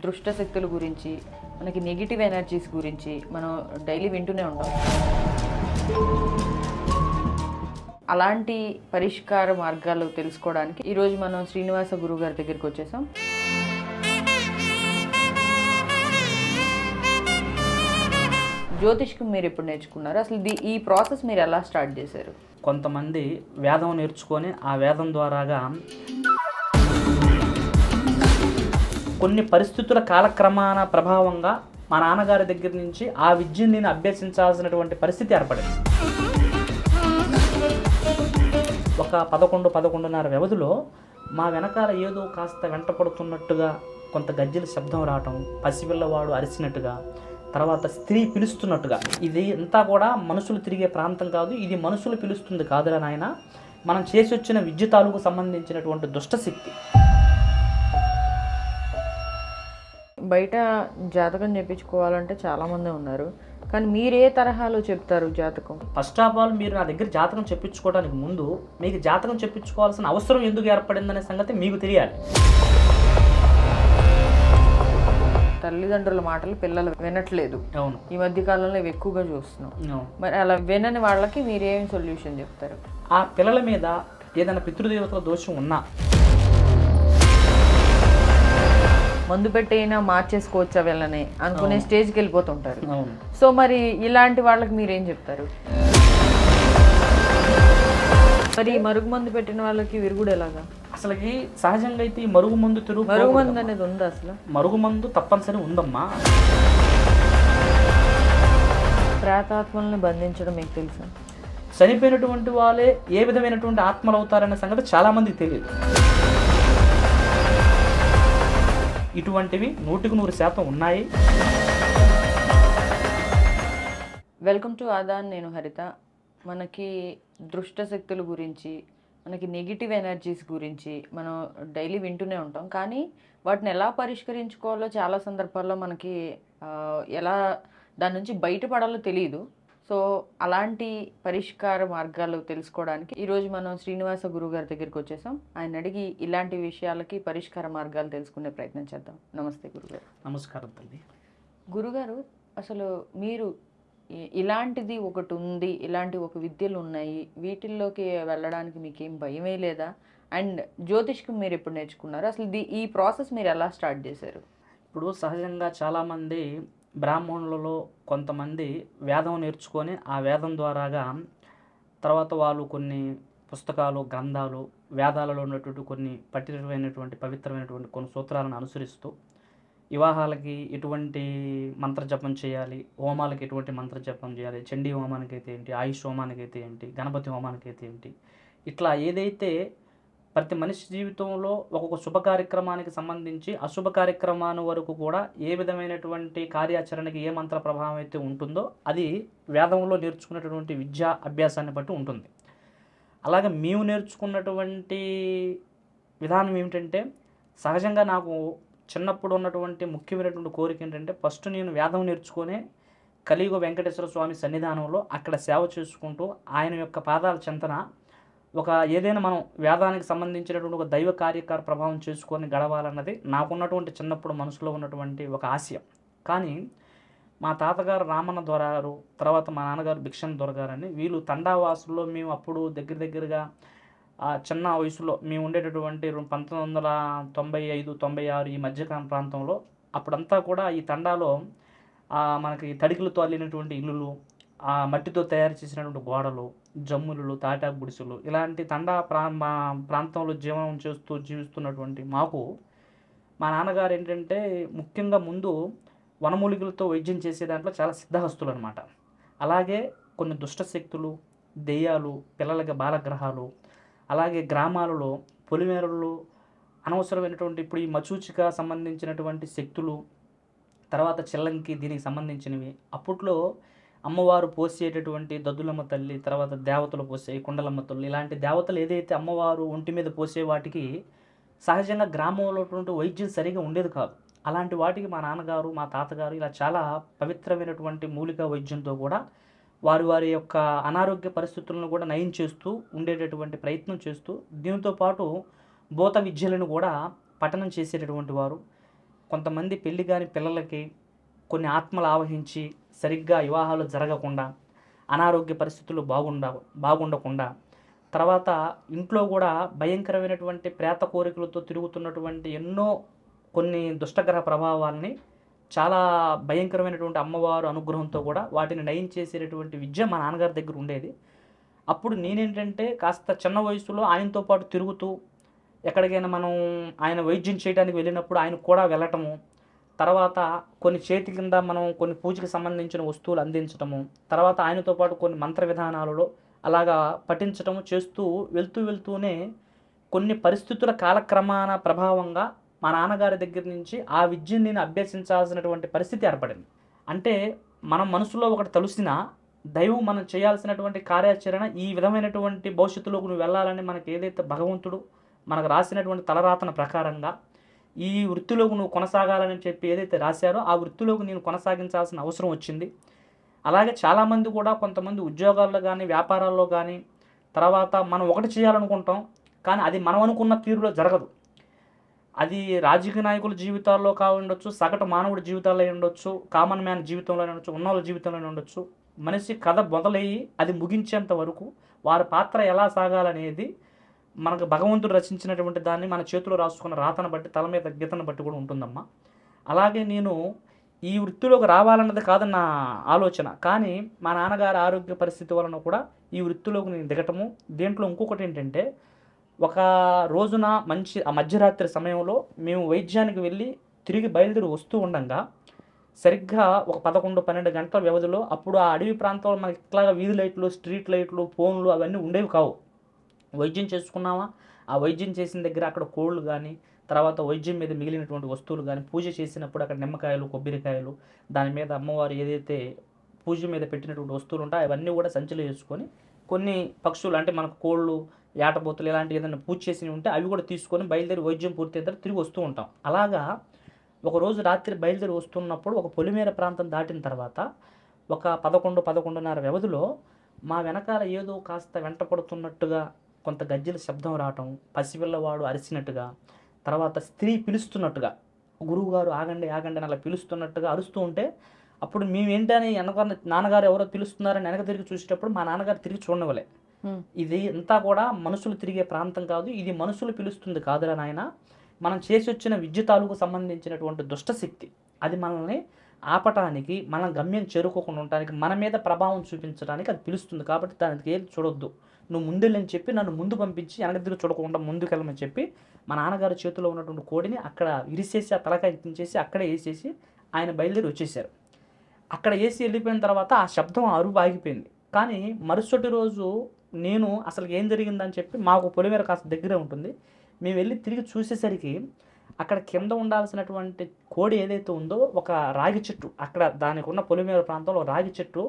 దుష్ట శక్తుల గురించి, మనకి నెగిటివ్ ఎనర్జీస్ గురించి మనం డైలీ వింటూనే ఉంటాం. అలాంటి పరిష్కార మార్గాలు తెలుసుకోవడానికి ఈరోజు మనం శ్రీనివాస గురువు గారి దగ్గరికి వచ్చేసాం. జ్యోతిష్కం మీరు ఎప్పుడు నేర్చుకున్నారు? అసలు ఈ ప్రాసెస్ మీరు ఎలా స్టార్ట్ చేశారు? కొంతమంది వేదం నేర్చుకొని ఆ వేదం ద్వారాగా కొన్ని పరిస్థితుల కాలక్రమాన ప్రభావంగా మా నాన్నగారి దగ్గర నుంచి ఆ విద్యను నేను అభ్యసించాల్సినటువంటి పరిస్థితి ఏర్పడింది. ఒక 11-11:30 వ్యవధిలో మా వెనకాల ఏదో కాస్త వెంట పడుతున్నట్టుగా కొంత గజ్జెల శబ్దం రావటం, పసిపిల్లవాడు అరిసినట్టుగా, తర్వాత స్త్రీ పిలుస్తున్నట్టుగా. ఇది అంతా కూడా మనుషులు తిరిగే ప్రాంతం కాదు, ఇది మనుషులు పిలుస్తుంది కాదురా నాయన, మనం చేసి వచ్చిన విద్య తాలూకు సంబంధించినటువంటి దుష్టశక్తి. బయట జాతకం చెప్పించుకోవాలంటే చాలామంది ఉన్నారు, కానీ మీరు ఏ తరహాలో చెప్తారు జాతకం? ఫస్ట్ ఆఫ్ ఆల్, మీరు నా దగ్గర జాతకం చెప్పించుకోవడానికి ముందు మీకు జాతకం చెప్పించుకోవాల్సిన అవసరం ఎందుకు ఏర్పడిందనే సంగతి మీకు తెలియాలి. తల్లిదండ్రుల మాటలు పిల్లలు వినట్లేదు. అవును, ఈ మధ్య కాలంలో ఇవి ఎక్కువగా చూస్తున్నాం. అవును. మరి అలా వినని వాళ్ళకి మీరేం సొల్యూషన్ చెప్తారు? ఆ పిల్లల మీద ఏదైనా పితృదేవతల దోషం ఉన్నా మందు పెట్టైనా మార్చేసుకోవచ్చా వీళ్ళని అనుకునే స్టేజ్కి వెళ్ళిపోతుంటారు. అవును. సో మరి ఇలాంటి వాళ్ళకి మీరేం చెప్తారు? మరి మరుగు మందు పెట్టిన వాళ్ళకి విరుగుడు ఎలాగా? అసలుకి సహజంగా అయితే ఈ మరుగుమందు మరుగుమందు అనేది ఉందా? అసలు మరుగుమందు తప్పనిసరి ఉందమ్మా. ప్రేతాత్మల్ని బంధించడం మీకు తెలుసా? చనిపోయినటువంటి వాళ్ళే ఏ విధమైనటువంటి ఆత్మలు అవుతారనే సంగతి చాలా మందికి తెలియదు. ఇటువంటివి 100% ఉన్నాయి. వెల్కమ్ టు ఆదాన్, నేను హరిత. మనకి దుష్ట శక్తుల గురించి, మనకి నెగిటివ్ ఎనర్జీస్ గురించి మనం డైలీ వింటూనే ఉంటాం, కానీ వాటిని ఎలా పరిష్కరించుకోవాలో చాలా సందర్భాల్లో మనకి ఎలా దాని నుంచి బయటపడాలో తెలియదు. సో అలాంటి పరిష్కార మార్గాలు తెలుసుకోవడానికి ఈరోజు మనం శ్రీనివాస గురువు గారి దగ్గరికి వచ్చేసాం. ఆయన అడిగి ఇలాంటి విషయాలకి పరిష్కార మార్గాలు తెలుసుకునే ప్రయత్నం చేద్దాం. నమస్తే గురుగారు. నమస్కారం తల్లి. గురుగారు, అసలు మీరు ఇలాంటిది ఒకటి ఉంది, ఇలాంటి ఒక విద్యలు ఉన్నాయి, వీటిల్లోకి వెళ్ళడానికి మీకేం భయమే లేదా? అండ్ జ్యోతిష్కం మీరు ఎప్పుడు నేర్చుకున్నారు? అసలు ఈ ప్రాసెస్ మీరు ఎలా స్టార్ట్ చేశారు? ఇప్పుడు సహజంగా చాలామంది బ్రాహ్మణులలో కొంతమంది వేదం నేర్చుకొని ఆ వేదం ద్వారాగా తర్వాత వాళ్ళు కొన్ని పుస్తకాలు, గ్రంథాలు, వేదాలలో ఉన్నటువంటి కొన్ని పవిత్రమైనటువంటి కొన్ని సూత్రాలను అనుసరిస్తూ వివాహాలకి ఎటువంటి మంత్రజపం చేయాలి, హోమాలకి ఎటువంటి మంత్రజపం చేయాలి, చండీ హోమానికి అయితే ఏంటి, ఆయుష్ హోమానికి అయితే ఏంటి, గణపతి హోమానికి అయితే ఏంటి, ఇట్లా ఏదైతే ప్రతి మనిషి జీవితంలో ఒక్కొక్క శుభ కార్యక్రమానికి సంబంధించి అశుభ కార్యక్రమాన్ని వరకు కూడా ఏ విధమైనటువంటి కార్యాచరణకి ఏ మంత్ర ప్రభావం అయితే ఉంటుందో అది వేదంలో నేర్చుకున్నటువంటి విద్యా అభ్యాసాన్ని బట్టి ఉంటుంది. అలాగే మేము నేర్చుకున్నటువంటి విధానం ఏమిటంటే, సహజంగా నాకు చిన్నప్పుడు ఉన్నటువంటి ముఖ్యమైనటువంటి కోరిక ఏంటంటే, ఫస్ట్ నేను వేదం నేర్చుకొని కలియుగ వెంకటేశ్వర స్వామి సన్నిధానంలో అక్కడ సేవ చేసుకుంటూ ఆయన యొక్క పాదాల చెంతన ఏదైనా మనం వేదానికి సంబంధించినటువంటి ఒక దైవ కార్యకార ప్రభావం చేసుకొని గడవాలన్నది నాకున్నటువంటి చిన్నప్పుడు మనసులో ఉన్నటువంటి ఒక ఆశయం. కానీ మా తాతగారు రామన్న దొరగారు, తర్వాత మా నాన్నగారు భిక్షం దొరగారని, వీళ్ళు తండావాసుల్లో మేము అప్పుడు దగ్గరగా చిన్న వయసులో మేము ఉండేటటువంటి 1995-96 ఈ మధ్యకాల ప్రాంతంలో అప్పుడంతా కూడా ఈ తండాలో మనకి తడికలతో అల్లినటువంటి ఇల్లులు, మట్టితో తయారు చేసినటువంటి గోడలు, జమ్ములు, తాటాకు గుడిసెలు, ఇలాంటి తండా ప్రాంతంలో జీవిస్తున్నటువంటి మాకు మా నాన్నగారు ఏంటంటే ముఖ్యంగా ముందు వనమూలికలతో వైద్యం చేసే దాంట్లో చాలా సిద్ధహస్తులు అనమాట. అలాగే కొన్ని దుష్టశక్తులు, దెయ్యాలు, పిల్లలకి బాలగ్రహాలు, అలాగే గ్రామాలలో పొలిమేరల్లో అనవసరమైనటువంటి ఇప్పుడు ఈ మచూచిక సంబంధించినటువంటి శక్తులు, తర్వాత చిల్లంకి దీనికి సంబంధించినవి, అప్పట్లో అమ్మవారు పోసేటటువంటి దద్దులమ్మ తల్లి, తర్వాత దేవతలు పోసే కుండలమ్మ తల్లి, ఇలాంటి దేవతలు ఏదైతే అమ్మవారు ఒంటి మీద పోసే వాటికి సహజంగా గ్రామంలో వైద్యం సరిగా ఉండేది కాదు. అలాంటి వాటికి మా నాన్నగారు, మా తాతగారు ఇలా చాలా పవిత్రమైనటువంటి మూలికా వైద్యంతో కూడా వారి యొక్క అనారోగ్య పరిస్థితులను కూడా నయం చేస్తూ ఉండేటటువంటి ప్రయత్నం చేస్తూ, దీంతో పాటు భూత విద్యలను కూడా పఠనం చేసేటటువంటి వారు. కొంతమంది పెళ్లి కాని పిల్లలకి కొన్ని ఆత్మలు ఆవహించి సరిగ్గా వివాహాలు జరగకుండా, అనారోగ్య పరిస్థితులు బాగుండకుండా, తర్వాత ఇంట్లో కూడా భయంకరమైనటువంటి ప్రేత కోరికలతో తిరుగుతున్నటువంటి ఎన్నో కొన్ని దుష్టగ్రహ ప్రభావాల్ని చాలా భయంకరమైనటువంటి అమ్మవారు అనుగ్రహంతో కూడా వాటిని నయం చేసేటటువంటి విద్య మా నాన్నగారి దగ్గర ఉండేది. అప్పుడు నేనేంటంటే కాస్త చిన్న వయసులో ఆయనతో పాటు తిరుగుతూ ఎక్కడికైనా మనం ఆయన వైద్యం చేయడానికి వెళ్ళినప్పుడు ఆయనకు కూడా వెళ్ళటము, తర్వాత కొన్ని చేతి కింద మనం కొన్ని పూజకి సంబంధించిన వస్తువులు అందించటము, తర్వాత ఆయనతో పాటు కొన్ని మంత్ర విధానాలలో అలాగా పఠించటము చేస్తూ వెళ్తూనే కొన్ని పరిస్థితుల కాలక్రమాన ప్రభావంగా మా నాన్నగారి దగ్గర నుంచి ఆ విద్యను నేను అభ్యసించాల్సినటువంటి పరిస్థితి ఏర్పడింది. అంటే మనం మనసులో ఒకటి తలుసినా దైవం మనం చేయాల్సినటువంటి కార్యాచరణ ఈ విధమైనటువంటి భవిష్యత్తులోకి నువ్వు వెళ్ళాలని మనకి ఏదైతే భగవంతుడు మనకు రాసినటువంటి తలరాతన ప్రకారంగా ఈ వృత్తిలోకి నువ్వు కొనసాగాలని చెప్పి ఏదైతే రాశారో ఆ వృత్తిలోకి నేను కొనసాగించాల్సిన అవసరం వచ్చింది. అలాగే చాలామంది కూడా కొంతమంది ఉద్యోగాల్లో కానీ వ్యాపారాల్లో కానీ తర్వాత మనం ఒకటి చేయాలనుకుంటాం, కానీ అది మనం అనుకున్న తీరులో జరగదు. అది రాజకీయ నాయకుల జీవితాల్లో ఉండొచ్చు, సగటు మానవుడి జీవితాల్లో ఉండొచ్చు, కామన్ మ్యాన్ జీవితంలో ఉండొచ్చు, ఉన్నోళ్ళ జీవితంలో ఉండొచ్చు. మనిషి కథ మొదలయ్యి అది ముగించేంత వరకు వారి పాత్ర ఎలా సాగాలనేది మనకు భగవంతుడు రచించినటువంటి దాన్ని మన చేతిలో రాసుకున్న రాతను బట్టి, తల మీద గీతను బట్టి కూడా ఉంటుందమ్మా. అలాగే నేను ఈ వృత్తిలోకి రావాలన్నది కాదు నా ఆలోచన, కానీ మా నాన్నగారి ఆరోగ్య పరిస్థితి వలన కూడా ఈ వృత్తిలోకి నేను దిగటము. దీంట్లో ఇంకొకటి ఏంటంటే, ఒక రోజున మధ్యరాత్రి సమయంలో మేము వైద్యానికి వెళ్ళి తిరిగి బయలుదేరి వస్తూ ఉండగా సరిగ్గా ఒక 11-12 గంటల వ్యవధిలో, అప్పుడు ఆ అడవి ప్రాంతంలో మనకి ఇట్లాగా వీధి లైట్లు, స్ట్రీట్ లైట్లు, ఫోన్లు అవన్నీ ఉండేవి కావు. వైద్యం చేసుకున్నామా, ఆ వైద్యం చేసిన దగ్గర అక్కడ కోళ్ళు కానీ, తర్వాత వైద్యం మీద మిగిలినటువంటి వస్తువులు కానీ, పూజ చేసినప్పుడు అక్కడ నిమ్మకాయలు, కొబ్బరికాయలు, దాని మీద అమ్మవారు ఏదైతే పూజ మీద పెట్టినటువంటి వస్తువులు ఉంటాయో అవన్నీ కూడా సంచిలో వేసుకొని, కొన్ని పక్షులు అంటే మనకు కోళ్ళు, ఏటబోతులు ఇలాంటి ఏదైనా పూజ చేసినవి ఉంటే అవి కూడా తీసుకొని బయలుదేరి వైద్యం పూర్తి తర్వాత తిరిగి వస్తూ ఉంటాం. అలాగా ఒకరోజు రాత్రి బయలుదేరి వస్తున్నప్పుడు ఒక పొలిమేర ప్రాంతం దాటిన తర్వాత ఒక 11-11:30 వ్యవధిలో మా వెనకాల ఏదో కాస్త వెంట పడుతున్నట్టుగా కొంత గజ్జెల శబ్దం రావటం, పసిపిల్లవాడు అరిచినట్టుగా, తర్వాత స్త్రీ పిలుస్తున్నట్టుగా, గురువుగారు ఆగండి ఆగండి అని అలా పిలుస్తున్నట్టుగా అరుస్తూ ఉంటే, అప్పుడు మేమేంటని నాన్నగారు ఎవరో పిలుస్తున్నారని వెనక తిరిగి చూసేటప్పుడు మా నాన్నగారు తిరిగి చూడనివ్వలే. ఇది అంతా కూడా మనుషులు తిరిగే ప్రాంతం కాదు, ఇది మనుషులు పిలుస్తుంది కాదురా నాయన, మనం చేసి వచ్చిన విద్య తాలూకు సంబంధించినటువంటి దుష్టశక్తి, అది మనల్ని ఆపటానికి, మన గమ్యం చేరుకోకుండా ఉండటానికి, మన మీద ప్రభావం చూపించడానికి అది పిలుస్తుంది. కాబట్టి దానికి ఏది చూడొద్దు, నువ్వు ముందెళ్ళని చెప్పి నన్ను ముందు పంపించి వెనక తిరిగి చూడకుండా ముందుకెళ్ళమని చెప్పి మా నాన్నగారి చేతిలో ఉన్నటువంటి కోడిని అక్కడ ఇరిసేసి ఆ తలకాయ తించేసి అక్కడే వేసేసి ఆయన బయలుదేరి వచ్చేసారు. అక్కడ వేసి వెళ్ళిపోయిన తర్వాత ఆ శబ్దం అరువు ఆగిపోయింది. కానీ మరుసటి రోజు నేను అసలు ఏం జరిగిందని చెప్పి, మాకు పొలిమేర కాస్త దగ్గరే ఉంటుంది, మేము వెళ్ళి తిరిగి చూసేసరికి అక్కడ కింద ఉండాల్సినటువంటి కోడి ఏదైతే ఉందో ఒక రాగి చెట్టు, అక్కడ దానికి ఉన్న పొలిమేర ప్రాంతంలో రాగి చెట్టు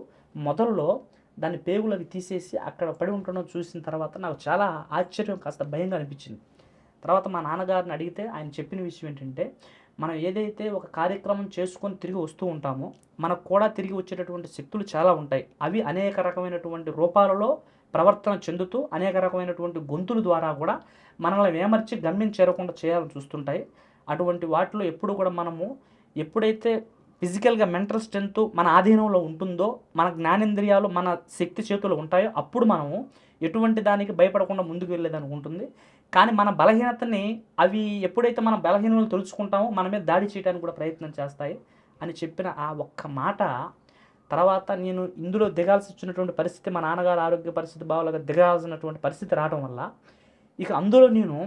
మొదల్లో దాని పేగులకి తీసేసి అక్కడ పడి ఉండడం చూసిన తర్వాత నాకు చాలా ఆశ్చర్యం, కాస్త భయంగా అనిపించింది. తర్వాత మా నాన్నగారిని అడిగితే ఆయన చెప్పిన విషయం ఏంటంటే, మనం ఏదైతే ఒక కార్యక్రమం చేసుకొని తిరిగి వస్తూ ఉంటామో మనకు కూడా తిరిగి వచ్చేటటువంటి శక్తులు చాలా ఉంటాయి. అవి అనేక రకమైనటువంటి రూపాలలో ప్రవర్తన చెందుతూ అనేక రకమైనటువంటి గొంతుల ద్వారా కూడా మనల్ని ఏమర్చి గమ్యం చేరకుండా చేయాలని చూస్తుంటాయి. అటువంటి వాటిలో ఎప్పుడు కూడా మనము ఎప్పుడైతే ఫిజికల్గా మెంటల్ స్ట్రెంత్ మన ఆధీనంలో ఉంటుందో, మన జ్ఞానేంద్రియాలు మన శక్తి చేతులు ఉంటాయో అప్పుడు మనము ఎటువంటి దానికి భయపడకుండా ముందుకు వెళ్ళేదని ఉంటుంది. కానీ మన బలహీనతని అవి ఎప్పుడైతే మన బలహీనతను తెలుసుకుంటామో మన మీద దాడి చేయడానికి కూడా ప్రయత్నం చేస్తాయి అని చెప్పిన ఆ ఒక్క మాట తర్వాత నేను ఇందులో దిగాల్సి వచ్చినటువంటి పరిస్థితి, మా నాన్నగారు ఆరోగ్య పరిస్థితి బాగా దిగాల్సినటువంటి పరిస్థితి రావడం వల్ల ఇక అందులో నేను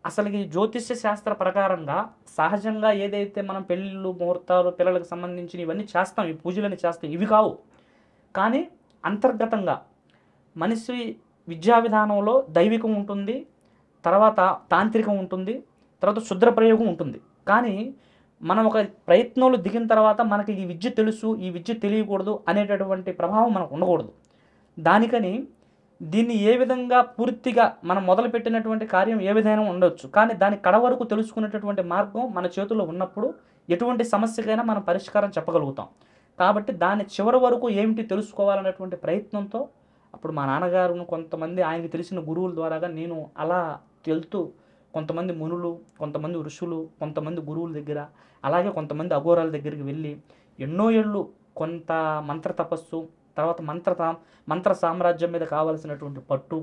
అసలు ఈ జ్యోతిష్య శాస్త్ర ప్రకారంగా సహజంగా ఏదైతే మనం పెళ్ళిళ్ళు, ముహూర్తాలు, పిల్లలకు సంబంధించిన ఇవన్నీ చేస్తాం, ఈ పూజలన్నీ చేస్తాం, ఇవి కావు. కానీ అంతర్గతంగా మనిషి విద్యా విధానంలో దైవికం ఉంటుంది, తర్వాత తాంత్రికం ఉంటుంది, తర్వాత శుద్ర ప్రయోగం ఉంటుంది. కానీ మనం ఒక ప్రయత్నంలో దిగిన తర్వాత మనకి ఈ విద్య తెలుసు, ఈ విద్య తెలియకూడదు అనేటటువంటి ప్రభావం మనకు ఉండకూడదు. దానికని దీన్ని ఏ విధంగా పూర్తిగా మనం మొదలుపెట్టినటువంటి కార్యం ఏ విధంగా ఉండొచ్చు, కానీ దాని కడ వరకు తెలుసుకునేటటువంటి మార్గం మన చేతుల్లో ఉన్నప్పుడు ఎటువంటి సమస్యకైనా మనం పరిష్కారం చెప్పగలుగుతాం. కాబట్టి దాని చివరి వరకు ఏమిటి తెలుసుకోవాలనేటువంటి ప్రయత్నంతో అప్పుడు మా నాన్నగారును కొంతమంది ఆయనకి తెలిసిన గురువుల ద్వారాగా నేను అలా వెళ్తూ కొంతమంది మునులు, కొంతమంది ఋషులు, కొంతమంది గురువుల దగ్గర, అలాగే కొంతమంది అఘోరాల దగ్గరికి వెళ్ళి ఎన్నో ఏళ్ళు కొంత మంత్ర తపస్సు, తర్వాత మంత్ర సామ్రాజ్యం మీద కావలసినటువంటి పట్టు,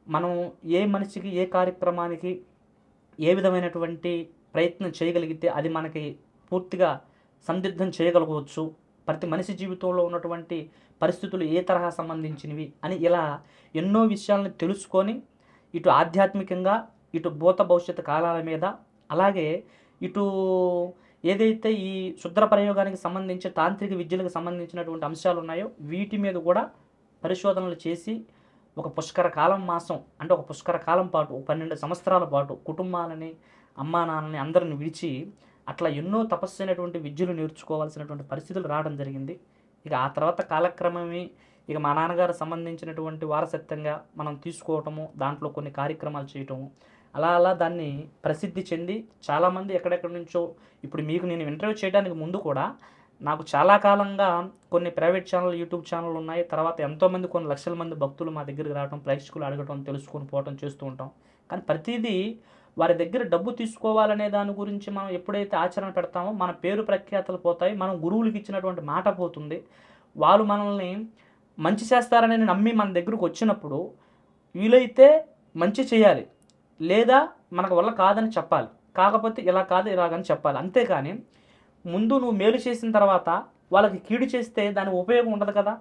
మనం ఏ మనిషికి ఏ కార్యక్రమానికి ఏ విధమైనటువంటి ప్రయత్నం చేయగలిగితే అది మనకి పూర్తిగా సందిగ్ధం చేయగలగవచ్చు, ప్రతి మనిషి జీవితంలో ఉన్నటువంటి పరిస్థితులు ఏ తరహా సంబంధించినవి అని ఇలా ఎన్నో విషయాలను తెలుసుకొని ఇటు ఆధ్యాత్మికంగా, ఇటు భూత భవిష్యత్తు కాలాల మీద, అలాగే ఇటు ఏదైతే ఈ శుద్ర ప్రయోగానికి సంబంధించి తాంత్రిక విద్యలకు సంబంధించినటువంటి అంశాలు ఉన్నాయో వీటి మీద కూడా పరిశోధనలు చేసి ఒక పుష్కర కాలం మాసం అంటే ఒక పుష్కర కాలం పాటు 12 సంవత్సరాల పాటు కుటుంబాలని, అమ్మా నాన్నని అందరిని విడిచి అట్లా ఎన్నో తపస్సైనటువంటి విద్యలు నేర్చుకోవాల్సినటువంటి పరిస్థితులు రావడం జరిగింది. ఇక ఆ తర్వాత కాలక్రమమే ఇక మా నాన్నగారు సంబంధించినటువంటి వారసత్వంగా మనం తీసుకోవటము, దాంట్లో కొన్ని కార్యక్రమాలు చేయటము, అలా దాన్ని ప్రసిద్ధి చెంది చాలామంది ఎక్కడెక్కడి నుంచో, ఇప్పుడు మీకు నేను ఇంటర్వ్యూ చేయడానికి ముందు కూడా నాకు చాలా కాలంగా కొన్ని ప్రైవేట్ ఛానల్, యూట్యూబ్ ఛానల్ ఉన్నాయి. తర్వాత ఎంతోమంది కొన్ని లక్షల మంది భక్తులు మా దగ్గరికి రావడం, ప్రేక్షకులు అడగటం, తెలుసుకొని పోవటం చేస్తూ ఉంటాం. కానీ ప్రతిదీ వారి దగ్గర డబ్బు తీసుకోవాలనే దాని గురించి మనం ఎప్పుడైతే ఆచరణ పెడతామో మన పేరు ప్రఖ్యాతలు పోతాయి, మనం గురువులకి ఇచ్చినటువంటి మాట పోతుంది. వాళ్ళు మనల్ని మంచి చేస్తారని నమ్మి మన దగ్గరకు వచ్చినప్పుడు వీలైతే మంచి చేయాలి, లేదా మనకు వల్ల కాదని చెప్పాలి. కాకపోతే ఇలా కాదు ఇలాగని చెప్పాలి. అంతేకాని ముందు నువ్వు మేలు చేసిన తర్వాత వాళ్ళకి కీడు చేస్తే దాని ఉపయోగం ఉండదు కదా.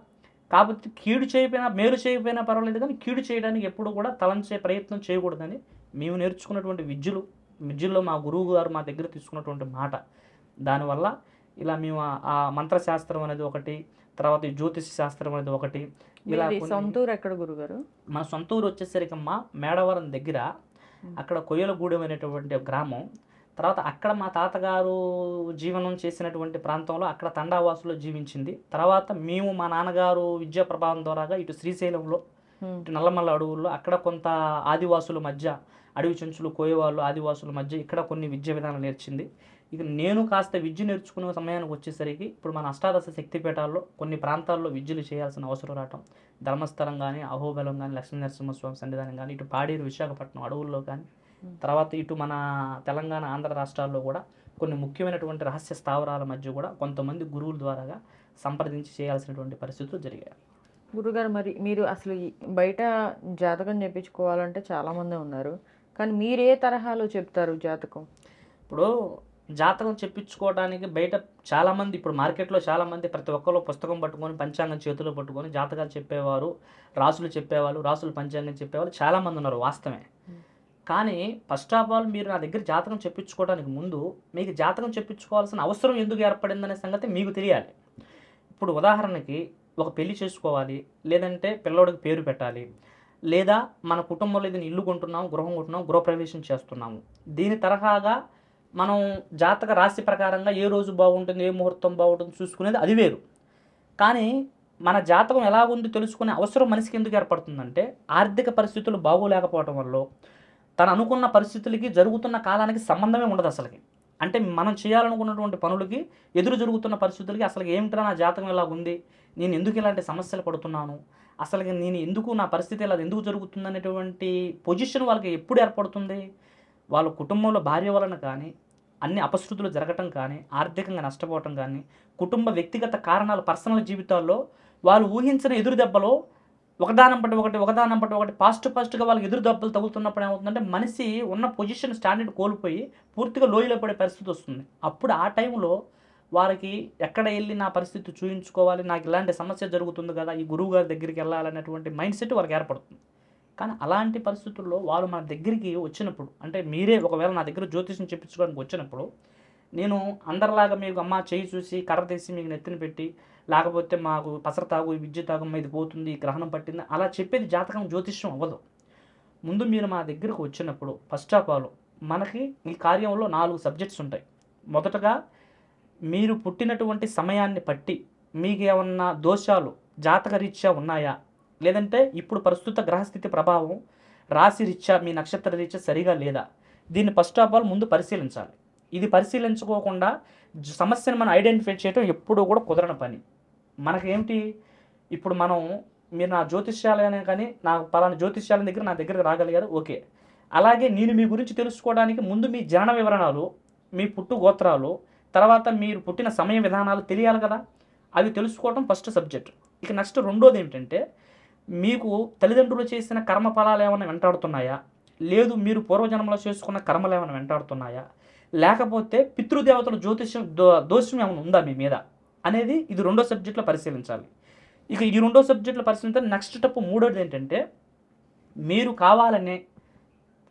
కాబట్టి కీడు చేయకపోయినా, మేలు చేయకపోయినా పర్వాలేదు, కానీ కీడు చేయడానికి ఎప్పుడు కూడా తలంచే ప్రయత్నం చేయకూడదని మేము నేర్చుకున్నటువంటి విద్యల్లో మా గురువు గారు మా దగ్గర తీసుకున్నటువంటి మాట. దానివల్ల ఇలా మేము ఆ మంత్రశాస్త్రం అనేది ఒకటి, తర్వాత ఈ జ్యోతిష శాస్త్రం అనేది ఒకటి, ఇలా సొంతూరు ఎక్కడ గురుగారు? మన సొంత ఊరు వచ్చేసరికమ్మా మేడవరం దగ్గర, అక్కడ కొయ్యలగూడెం అనేటువంటి గ్రామం. తర్వాత అక్కడ మా తాతగారు జీవనం చేసినటువంటి ప్రాంతంలో అక్కడ తండావాసులో జీవించింది. తర్వాత మేము మా నాన్నగారు విద్యా ప్రభావం ద్వారాగా ఇటు శ్రీశైలంలో, ఇటు నల్లమల్ల అడవుల్లో అక్కడ కొంత ఆదివాసుల మధ్య, అడవి చెంచులు, కోయవాళ్ళు, ఆదివాసుల మధ్య ఇక్కడ కొన్ని విద్యా విధానాలు నేర్చింది. ఇక నేను కాస్త విద్య నేర్చుకునే సమయానికి వచ్చేసరికి ఇప్పుడు మన అష్టాదశ శక్తిపీఠాల్లో కొన్ని ప్రాంతాల్లో విద్యలు చేయాల్సిన అవసరం రావటం, ధర్మస్థలం కానీ, అహోబలం కానీ, లక్ష్మీ నరసింహస్వామి సన్నిధానం కానీ, ఇటు పాడేరు, విశాఖపట్నం అడవుల్లో కానీ, తర్వాత ఇటు మన తెలంగాణ, ఆంధ్ర రాష్ట్రాల్లో కూడా కొన్ని ముఖ్యమైనటువంటి రహస్య స్థావరాల మధ్య కూడా కొంతమంది గురువుల ద్వారాగా సంప్రదించి చేయాల్సినటువంటి పరిస్థితులు జరిగాయి. గురుగారు, మరి మీరు అసలు బయట జాతకం చెప్పించుకోవాలంటే చాలామంది ఉన్నారు, కానీ మీరు ఏ తరహాలో చెప్తారు జాతకం? ఇప్పుడు జాతకం చెప్పించుకోవడానికి బయట చాలామంది, ఇప్పుడు మార్కెట్లో చాలామంది ప్రతి ఒక్కరు పుస్తకం పట్టుకొని, పంచాంగం చేతిలో పట్టుకొని జాతకాలు చెప్పేవారు, రాసులు చెప్పేవాళ్ళు, రాసులు పంచాంగం చెప్పేవాళ్ళు చాలామంది ఉన్నారు, వాస్తవమే. కానీ ఫస్ట్ ఆఫ్ ఆల్ మీరు నా దగ్గర జాతకం చెప్పించుకోవడానికి ముందు మీకు జాతకం చెప్పించుకోవాల్సిన అవసరం ఎందుకు ఏర్పడిందనే సంగతి మీకు తెలియాలి. ఇప్పుడు ఉదాహరణకి ఒక పెళ్లి చేసుకోవాలి, లేదంటే పిల్లోడికి పేరు పెట్టాలి, లేదా మన కుటుంబంలో ఏదైనా ఇల్లు కొంటున్నాము, గృహం కొంటున్నాము, గృహప్రవేశం చేస్తున్నాము. దీని తరహాగా మనం జాతక రాశి ప్రకారంగా ఏ రోజు బాగుంటుంది, ఏ ముహూర్తం బాగుంటుంది చూసుకునేది అది వేరు. కానీ మన జాతకం ఎలాగుంది తెలుసుకునే అవసరం మనిషికి ఎందుకు ఏర్పడుతుందంటే ఆర్థిక పరిస్థితులు బాగోలేకపోవటం వల్ల తను అనుకున్న పరిస్థితులకి, జరుగుతున్న కాలానికి సంబంధమే ఉండదు అసలుకి. అంటే మనం చేయాలనుకున్నటువంటి పనులకి, ఎదురు జరుగుతున్న పరిస్థితులకి అసలు ఏమిట్రా నా జాతకం ఇలా ఉంది, నేను ఎందుకు ఇలాంటి సమస్యలు పడుతున్నాను, అసలు నేను ఎందుకు, నా పరిస్థితి ఇలా ఎందుకు జరుగుతుంది అనేటువంటి పొజిషన్ వాళ్ళకి ఎప్పుడు ఏర్పడుతుంది? వాళ్ళ కుటుంబంలో భార్య వలన కానీ, అన్ని అపశృతులు జరగటం కానీ, ఆర్థికంగా నష్టపోవటం కానీ, కుటుంబ వ్యక్తిగత కారణాలు, పర్సనల్ జీవితాల్లో వాళ్ళు ఊహించిన ఎదురు దెబ్బలో ఒకదానం పట్టి ఒకటి ఫాస్ట్గా వాళ్ళకి ఎదురు దెబ్బలు తగులుతున్నప్పుడు ఏమవుతుందంటే మనిషి ఉన్న పొజిషన్, స్టాండర్డ్ కోల్పోయి పూర్తిగా లోయలో పడే పరిస్థితి వస్తుంది. అప్పుడు ఆ టైంలో వారికి ఎక్కడ వెళ్ళి నా పరిస్థితి చూయించుకోవాలి, నాకు ఇలాంటి సమస్య జరుగుతుంది కదా, ఈ గురువు గారి దగ్గరికి వెళ్ళాలనేటువంటి మైండ్ సెట్ వారికి ఏర్పడుతుంది. కానీ అలాంటి పరిస్థితుల్లో వాళ్ళు మన దగ్గరికి వచ్చినప్పుడు, అంటే మీరే ఒకవేళ నా దగ్గర జ్యోతిష్యం చెప్పించుకోవడానికి వచ్చినప్పుడు, నేను అందరిలాగా మీకు అమ్మ చేయి చూసి కర్ర తీసి మీకు నెత్తిన పెట్టి, లేకపోతే మాకు పసర తాగు, ఈ విద్య తాగు, ఇది పోతుంది, ఈ గ్రహణం పట్టింది అలా చెప్పేది జాతకం, జ్యోతిష్యం అవ్వదు. ముందు మీరు మా దగ్గరకు వచ్చినప్పుడు ఫస్ట్ ఆఫ్ ఆల్ మనకి ఈ కార్యంలో 4 సబ్జెక్ట్స్ ఉంటాయి. మొదటగా మీరు పుట్టినటువంటి సమయాన్ని బట్టి మీకు ఏమన్నా దోషాలు జాతక రీత్యా ఉన్నాయా, లేదంటే ఇప్పుడు ప్రస్తుత గ్రహస్థితి ప్రభావం రాశి రీత్యా, మీ నక్షత్ర రీత్యా సరిగా లేదా, దీన్ని ఫస్ట్ ఆఫ్ ఆల్ ముందు పరిశీలించాలి. ఇది పరిశీలించుకోకుండా సమస్యను మనం ఐడెంటిఫై చేయడం ఎప్పుడూ కూడా కుదరని పని. మనకేంటి, ఇప్పుడు మనం మీరు నా జ్యోతిష్యాలయానే కానీ నా పలానా జ్యోతిష్యాలయం దగ్గర నా దగ్గరకు రాగలిగారు, ఓకే. అలాగే నేను మీ గురించి తెలుసుకోవడానికి ముందు మీ జనన వివరణలు, మీ పుట్టు గోత్రాలు, తర్వాత మీరు పుట్టిన సమయ విధానాలు తెలియాలి కదా. అవి తెలుసుకోవడం ఫస్ట్ సబ్జెక్ట్. ఇక నెక్స్ట్ రెండోది ఏమిటంటే, మీకు తల్లిదండ్రులు చేసిన కర్మ ఫలాలు ఏమైనా వెంటాడుతున్నాయా, లేదు మీరు పూర్వజన్మలో చేసుకున్న కర్మలు ఏమైనా వెంటాడుతున్నాయా, లేకపోతే పితృదేవతల జ్యోతిష్యం దోషం ఏమైనా ఉందా మీ మీద అనేది ఇది రెండో సబ్జెక్టులో పరిశీలించాలి. ఇక ఈ రెండో సబ్జెక్టులో పరిశీలించాలి. నెక్స్ట్ స్టెప్ మూడోది ఏంటంటే, మీరు కావాలనే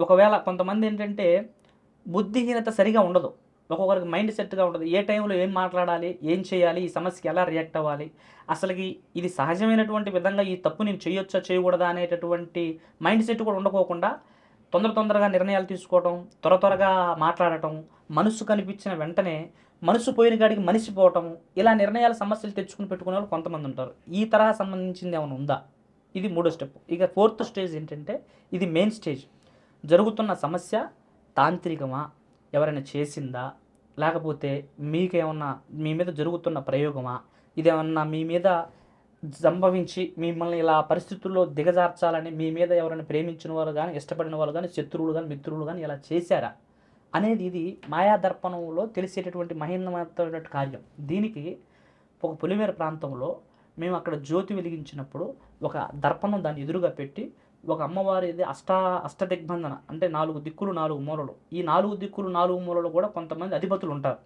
ఒకవేళ కొంతమంది ఏంటంటే బుద్ధిహీనత సరిగా ఉండదు, ఒక్కొక్కరికి మైండ్ సెట్గా ఉండదు, ఏ టైంలో ఏం మాట్లాడాలి, ఏం చేయాలి, ఈ సమస్యకి ఎలా రియాక్ట్ అవ్వాలి, అసలుకి ఇది సహజమైనటువంటి విధంగా ఈ తప్పు నేను చేయొచ్చా చేయకూడదా అనేటటువంటి మైండ్ సెట్ కూడా ఉండకోకుండా తొందరగా నిర్ణయాలు తీసుకోవటం, త్వరగా మాట్లాడటం, మనసు కనిపించిన వెంటనే మనసు పోయిన కాడికి మనిషిపోవటం, ఇలా నిర్ణయాల సమస్యలు తెచ్చుకుని పెట్టుకునే వాళ్ళు కొంతమంది ఉంటారు. ఈ తరహా సంబంధించింది ఏమైనా ఉందా, ఇది మూడో స్టెప్. ఇక ఫోర్త్ స్టేజ్ ఏంటంటే, ఇది మెయిన్ స్టేజ్. జరుగుతున్న సమస్య తాంత్రికమా, ఎవరైనా చేసిందా, లేకపోతే మీకేమన్నా మీ మీద జరుగుతున్న ప్రయోగమా, ఇదేమన్నా మీ మీద సంభవించి మిమ్మల్ని ఇలా పరిస్థితుల్లో దిగజార్చాలని మీ మీద ఎవరైనా ప్రేమించిన వాళ్ళు కానీ, ఇష్టపడిన వాళ్ళు కానీ, శత్రువులు కానీ, మిత్రులు కానీ ఇలా చేశారా అనేది ఇది మాయాదర్పణంలో తెలిసేటటువంటి మహేంద్రమైన కార్యం. దీనికి ఒక పొలిమేర ప్రాంతంలో మేము అక్కడ జ్యోతి వెలిగించినప్పుడు ఒక దర్పణం దాన్ని ఎదురుగా పెట్టి ఒక అమ్మవారిది అష్టదిగ్బంధన, అంటే 4 దిక్కులు 4 మూలలు. ఈ 4 దిక్కులు 4 మూలలు కూడా కొంతమంది అధిపతులు ఉంటారు.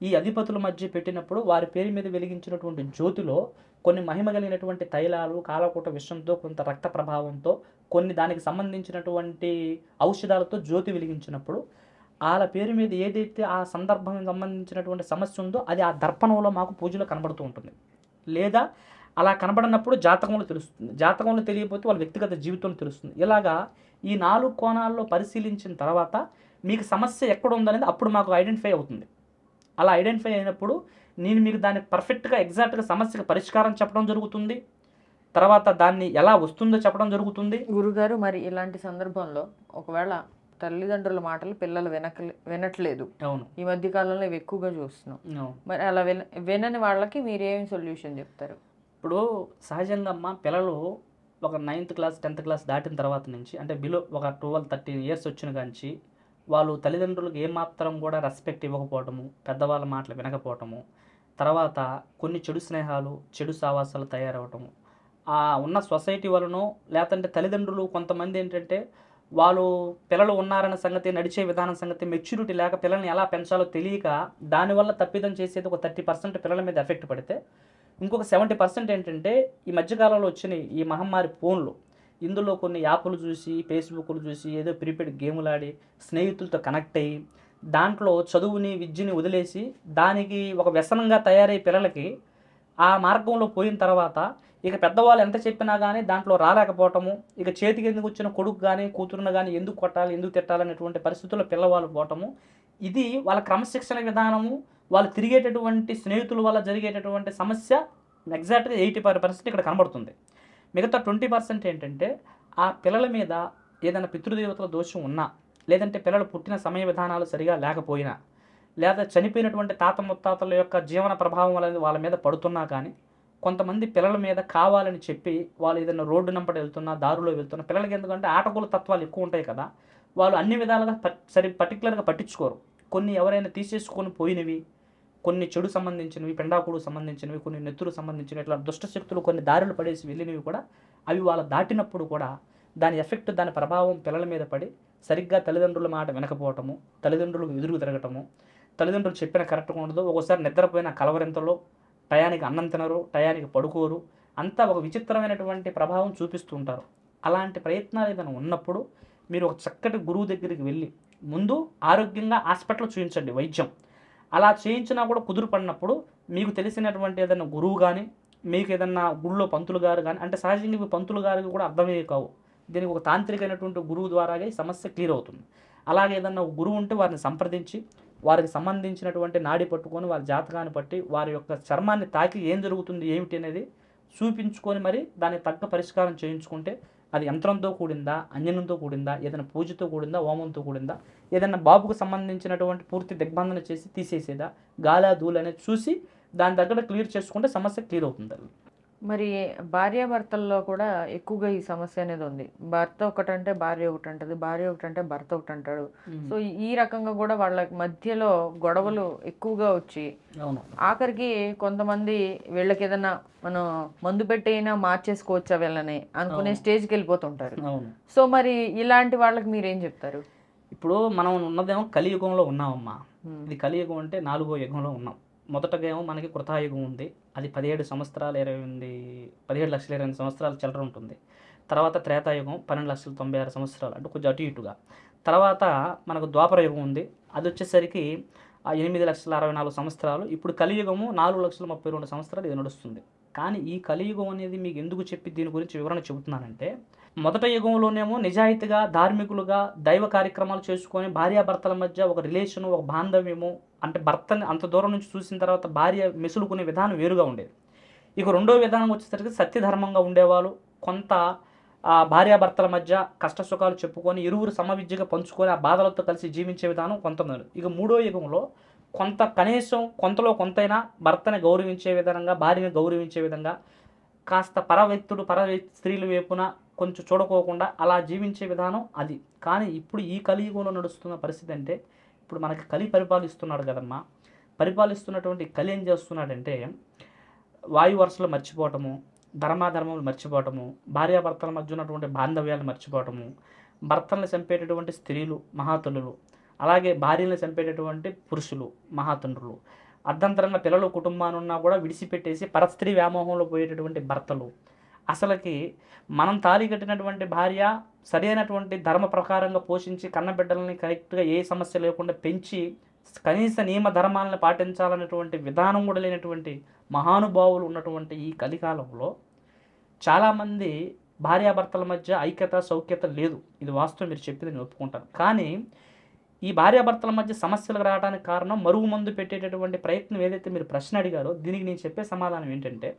ఈ అధిపతుల మధ్య పెట్టినప్పుడు వారి పేరు మీద వెలిగించినటువంటి జ్యోతిలో కొన్ని మహిమ కలిగినటువంటి తైలాలు, కాలకూట విషంతో, కొంత రక్త ప్రభావంతో, కొన్ని దానికి సంబంధించినటువంటి ఔషధాలతో జ్యోతి వెలిగించినప్పుడు వాళ్ళ పేరు మీద ఏదైతే ఆ సందర్భం సంబంధించినటువంటి సమస్య ఉందో అది ఆ దర్పణంలో మాకు పూజలో కనబడుతూ ఉంటుంది. లేదా అలా కనబడినప్పుడు జాతకంలో తెలుస్తుంది, జాతకంలో తెలియకపోతే వాళ్ళ వ్యక్తిగత జీవితంలో తెలుస్తుంది. ఇలాగా ఈ 4 కోణాల్లో పరిశీలించిన తర్వాత మీకు సమస్య ఎక్కడ ఉందనేది అప్పుడు మాకు ఐడెంటిఫై అవుతుంది. అలా ఐడెంటిఫై అయినప్పుడు నేను మీకు దానికి పర్ఫెక్ట్గా ఎగ్జాక్ట్గా సమస్యకు పరిష్కారం చెప్పడం జరుగుతుంది, తర్వాత దాన్ని ఎలా వస్తుందో చెప్పడం జరుగుతుంది. గురుగారు, మరి ఇలాంటి సందర్భంలో ఒకవేళ తల్లిదండ్రుల మాటలు పిల్లలు వినట్లేదు, అవును, ఈ మధ్య కాలంలో ఇవి ఎక్కువగా చూస్తున్నాం, అవును. మరి అలా వినని వాళ్ళకి మీరేం సొల్యూషన్ చెప్తారు? ఇప్పుడు సహజంగా అమ్మ పిల్లలు ఒక 9th క్లాస్ 10th క్లాస్ దాటిన తర్వాత నుంచి, అంటే బిలో ఒక 12-13 ఇయర్స్ వచ్చిన కాంచి వాళ్ళు తల్లిదండ్రులకు ఏమాత్రం కూడా రెస్పెక్ట్ ఇవ్వకపోవటము, పెద్దవాళ్ళ మాటలు వినకపోవటము, తర్వాత కొన్ని చెడు స్నేహాలు, చెడు సావాసాలు తయారవటము, ఆ ఉన్న సొసైటీ వలనో, లేదంటే తల్లిదండ్రులు కొంతమంది ఏంటంటే వాళ్ళు పిల్లలు ఉన్నారన్న సంగతి, నడిచే విధానం సంగతి, మెచ్యూరిటీ లేక పిల్లల్ని ఎలా పెంచాలో తెలియక దానివల్ల తప్పిదం చేసేది ఒక 30% పిల్లల మీద ఎఫెక్ట్ పడితే, ఇంకొక 70% ఏంటంటే ఈ మధ్యకాలంలో వచ్చిన ఈ మహమ్మారి ఫోన్లు, ఇందులో కొన్ని యాప్లు చూసి, ఫేస్బుక్లు చూసి, ఏదో ప్రీపెయిడ్ గేములు ఆడి స్నేహితులతో కనెక్ట్ అయ్యి దాంట్లో చదువుని విద్యని వదిలేసి దానికి ఒక వ్యసనంగా తయారయ్యే పిల్లలకి ఆ మార్గంలో పోయిన తర్వాత ఇక పెద్దవాళ్ళు ఎంత చెప్పినా కానీ దాంట్లో రాలేకపోవటము, ఇక చేతికి ఎందుకు వచ్చిన కొడుకు కానీ కూతురును కానీ ఎందుకు కొట్టాలి, ఎందుకు తిట్టాలనేటువంటి పరిస్థితుల్లో పిల్లవాళ్ళు పోవటము, ఇది వాళ్ళ క్రమశిక్షణ విధానము, వాళ్ళు తిరిగేటటువంటి స్నేహితుల వల్ల జరిగేటటువంటి సమస్య ఎగ్జాక్ట్గా 80% ఇక్కడ కనబడుతుంది. మిగతా 20% ఏంటంటే ఆ పిల్లల మీద ఏదైనా పితృదేవతల దోషం ఉన్నా, లేదంటే పిల్లలు పుట్టిన సమయ విధానాలు సరిగా లేకపోయినా, లేదా చనిపోయినటువంటి తాత ముత్తాతల యొక్క జీవన ప్రభావం అనేది వాళ్ళ మీద పడుతున్నా కానీ, కొంతమంది పిల్లల మీద కావాలని చెప్పి వాళ్ళు ఏదైనా రోడ్డు నంపడి వెళ్తున్నా, దారిలో వెళ్తున్నా, పిల్లలకి ఎందుకంటే ఆటకూల తత్వాలు ఎక్కువ ఉంటాయి కదా, వాళ్ళు అన్ని విధాలుగా పర్టికులర్గా పట్టించుకోరు. కొన్ని ఎవరైనా తీసేసుకొని పోయినవి, కొన్ని చెడు సంబంధించినవి, పెండాకుడు సంబంధించినవి, కొన్ని నెత్తురు సంబంధించినవి, ఇట్లా దుష్టశక్తులు కొన్ని దారులు పడేసి వెళ్ళినవి కూడా అవి వాళ్ళు దాటినప్పుడు కూడా దాని ఎఫెక్ట్, దాని ప్రభావం పిల్లల మీద పడి సరిగ్గా తల్లిదండ్రుల మాట వినకపోవటము, తల్లిదండ్రులకు ఎదురు తిరగటము, తల్లిదండ్రులు చెప్పిన కరెక్ట్గా ఉండదు, ఒక్కోసారి నిద్రపోయిన కలవరింతలో, టయానికి అన్నం తినరు, టయానికి పడుకోరు, అంతా ఒక విచిత్రమైనటువంటి ప్రభావం చూపిస్తూ ఉంటారు. అలాంటి ప్రయత్నాలు ఏదైనా ఉన్నప్పుడు మీరు ఒక చక్కటి గురువు దగ్గరికి వెళ్ళి ముందు ఆరోగ్యంగా హాస్పిటల్లో చూపించండి వైద్యం. అలా చేయించినా కూడా కుదురుపడినప్పుడు మీకు తెలిసినటువంటి ఏదైనా గురువు కానీ, మీకు ఏదన్నా గుళ్ళో పంతులు గారు కానీ, అంటే సహజంగా ఇవి పంతులు గారికి కూడా అర్థమయ్యే కావు, దీనికి ఒక తాంత్రికమైనటువంటి గురువు ద్వారాగా ఈ సమస్య క్లియర్ అవుతుంది. అలాగే ఏదన్నా ఒక గురువు ఉంటే వారిని సంప్రదించి వారికి సంబంధించినటువంటి నాడి పట్టుకొని వారి జాతకాన్ని బట్టి వారి యొక్క చర్మాన్ని తాకి ఏం జరుగుతుంది ఏమిటి అనేది చూపించుకొని మరి దానికి తగ్గ పరిష్కారం చేయించుకుంటే అది యంత్రంతో కూడిందా, అంజనంతో కూడిందా, ఏదైనా పూజతో కూడిందా, హోమంతో కూడిందా, ఏదైనా బాబుకు సంబంధించినటువంటి పూర్తి దిగ్బంధన చేసి తీసేసేదా, గాలా ధూళి అనేది చూసి దాని దగ్గర క్లియర్ చేసుకుంటే సమస్య క్లియర్ అవుతుంది. మరి భార్యాభర్తల్లో కూడా ఎక్కువగా ఈ సమస్య అనేది ఉంది. భర్త ఒకటంటే భార్య ఒకటంటది. భార్య ఒకటంటే భర్త ఒకటంటాడు. సో, ఈ రకంగా కూడా వాళ్ళ మధ్యలో గొడవలు ఎక్కువగా వచ్చి అవును. ఆఖరికి కొంతమంది వీళ్ళకేదన్నా మనం మందు పెట్టైనా మార్చేసుకోవచ్చా వీళ్ళని అనుకునే స్టేజ్‌కి వెళ్ళిపోతుంటారు. అవును. సో, మరి ఇలాంటి వాళ్ళకి మీరేం చెప్తారు? ఇప్పుడు మనం ఉన్నదేమో కలియుగంలో ఉన్నామమ్మా. ఇది కలియుగం అంటే 4వ యుగంలో ఉన్నాం. మొదటగా ఏమో మనకి కృతాయుగం ఉంది. అది 17 సంవత్సరాలు 28 17,20,000 సంవత్సరాల చిల్లర ఉంటుంది. తర్వాత త్రేతాయుగం 12,96 సంవత్సరాలు, అంటే కొంచెం అటు ఇటుగా. తర్వాత మనకు ద్వాపర యుగం ఉంది. అది వచ్చేసరికి 8,64,000 సంవత్సరాలు. ఇప్పుడు కలియుగము 4,32,000 సంవత్సరాలు ఇది నడుస్తుంది. కానీ ఈ కలియుగం అనేది మీకు ఎందుకు చెప్పి దీని గురించి వివరణ చెబుతున్నానంటే, మొదట యుగంలోనేమో నిజాయితీగా, ధార్మికులుగా దైవ కార్యక్రమాలు చేసుకొని భార్యాభర్తల మధ్య ఒక రిలేషను, ఒక బాంధవ్యము, అంటే భర్తని అంత దూరం నుంచి చూసిన తర్వాత భార్య మెసులుకునే విధానం వేరుగా ఉండేది. ఇక రెండో విధానం వచ్చేసరికి సత్యధర్మంగా ఉండేవాళ్ళు. కొంత భార్యాభర్తల మధ్య కష్ట సుఖాలు చెప్పుకొని ఇరువురు సమవిద్యగా పంచుకొని ఆ బాధలతో కలిసి జీవించే విధానం కొంత మేలు. ఇక మూడో యుగంలో కొంత కనీసం కొంతలో కొంతైనా భర్తని గౌరవించే విధంగా, భార్యని గౌరవించే విధంగా, కాస్త పర స్త్రీల వైపున కొంచెం చూడకోకుండా అలా జీవించే విధానం అది. కానీ ఇప్పుడు ఈ కలియుగంలో నడుస్తున్న పరిస్థితి అంటే, ఇప్పుడు మనకి కలి పరిపాలిస్తున్నాడు కదమ్మా. పరిపాలిస్తున్నటువంటి కలి ఏం చేస్తున్నాడంటే, వాయు వరుసలు మర్చిపోవటము, ధర్మాధర్మములు మర్చిపోవటము, భార్యాభర్తల మధ్య ఉన్నటువంటి బాంధవ్యాలు మర్చిపోవటము, భర్తలను చంపేటటువంటి స్త్రీలు మహాతల్లులు, అలాగే భార్యలను చంపేటటువంటి పురుషులు మహాతండ్రులు, అర్ధంతరంగా పిల్లలు కుటుంబాన్ని ఉన్నా కూడా విడిచిపెట్టేసి పరస్త్రీ వ్యామోహంలో పోయేటటువంటి భర్తలు. అసలుకి మనం తాళి కట్టినటువంటి భార్య సరైనటువంటి ధర్మ ప్రకారంగా పోషించి కన్నబిడ్డలని కరెక్ట్గా ఏ సమస్య లేకుండా పెంచి కనీస నియమ ధర్మాలను పాటించాలనేటువంటి విధానం కూడా లేనటువంటి మహానుభావులు ఉన్నటువంటి ఈ కలికాలంలో చాలామంది భార్యాభర్తల మధ్య ఐక్యత సౌఖ్యత లేదు. ఇది వాస్తవం, మీరు చెప్పింది నేను ఒప్పుకుంటాను. కానీ ఈ భార్యాభర్తల మధ్య సమస్యలు రావడానికి కారణం మరుగు మందు పెట్టేటటువంటి ప్రయత్నం ఏదైతే మీరు ప్రశ్న అడిగారో, దీనికి నేను చెప్పే సమాధానం ఏంటంటే,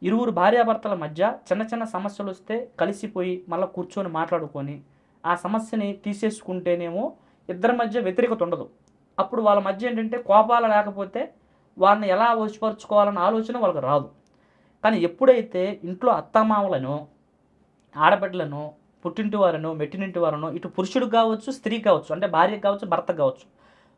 ఇరువురు భార్యాభర్తల మధ్య చిన్న చిన్న సమస్యలు వస్తే కలిసిపోయి మళ్ళీ కూర్చొని మాట్లాడుకొని ఆ సమస్యని తీసేసుకుంటేనేమో ఇద్దరి మధ్య వ్యతిరేకత ఉండదు. అప్పుడు వాళ్ళ మధ్య ఏంటంటే కోపాలు లేకపోతే వాళ్ళని ఎలా వశపరుచుకోవాలన్న ఆలోచన వాళ్ళకి రాదు. కానీ ఎప్పుడైతే ఇంట్లో అత్తమామలను, ఆడబిడ్డలను, పుట్టింటి వారను, మెట్టినింటి వారను, ఇటు పురుషుడు కావచ్చు, స్త్రీ కావచ్చు, అంటే భార్య కావచ్చు, భర్త కావచ్చు,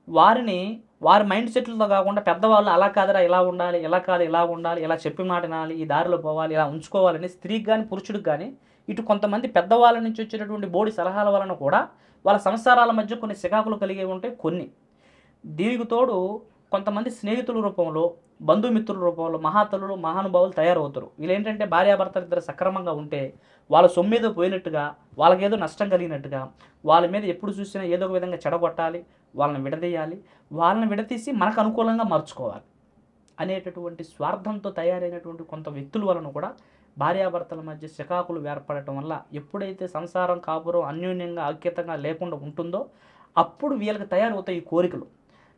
వారిని వారి మైండ్ సెట్లతో కాకుండా పెద్దవాళ్ళు అలా కాదరా ఇలా ఉండాలి, ఇలా కాదు ఇలా ఉండాలి, ఇలా చెప్పి మాట వినాలి, ఈ దారిలో పోవాలి, ఇలా ఉంచుకోవాలని స్త్రీకి కానీ పురుషుడికి కానీ ఇటు కొంతమంది పెద్దవాళ్ళ నుంచి వచ్చేటటువంటి బోడి సలహాల వలన కూడా వాళ్ళ సంసారాల మధ్య కొన్ని చికాకులు కలిగే ఉంటాయి కొన్ని. దీనికి తోడు కొంతమంది స్నేహితుల రూపంలో, బంధుమిత్రుల రూపంలో మహాతల్లులు, మహానుభావులు తయారవుతారు. వీళ్ళేంటంటే భార్యాభర్తలు ఇద్దరు సక్రమంగా ఉంటే వాళ్ళ సొమ్మేదో పోయినట్టుగా, వాళ్ళకేదో నష్టం కలిగినట్టుగా, వాళ్ళ మీద ఎప్పుడు చూసినా ఏదో ఒక విధంగా చెడగొట్టాలి, వాళ్ళని విడదీయాలి, వాళ్ళని విడదీసి మనకు అనుకూలంగా మార్చుకోవాలి అనేటటువంటి స్వార్థంతో తయారైనటువంటి కొంత వ్యక్తుల వలన కూడా భార్యాభర్తల మధ్య చికాకులు ఏర్పడటం వల్ల ఎప్పుడైతే సంసారం కాపురం అన్యోన్యంగా ఐక్యతంగా లేకుండా ఉంటుందో అప్పుడు వీళ్ళకి తయారవుతాయి ఈ కోరికలు.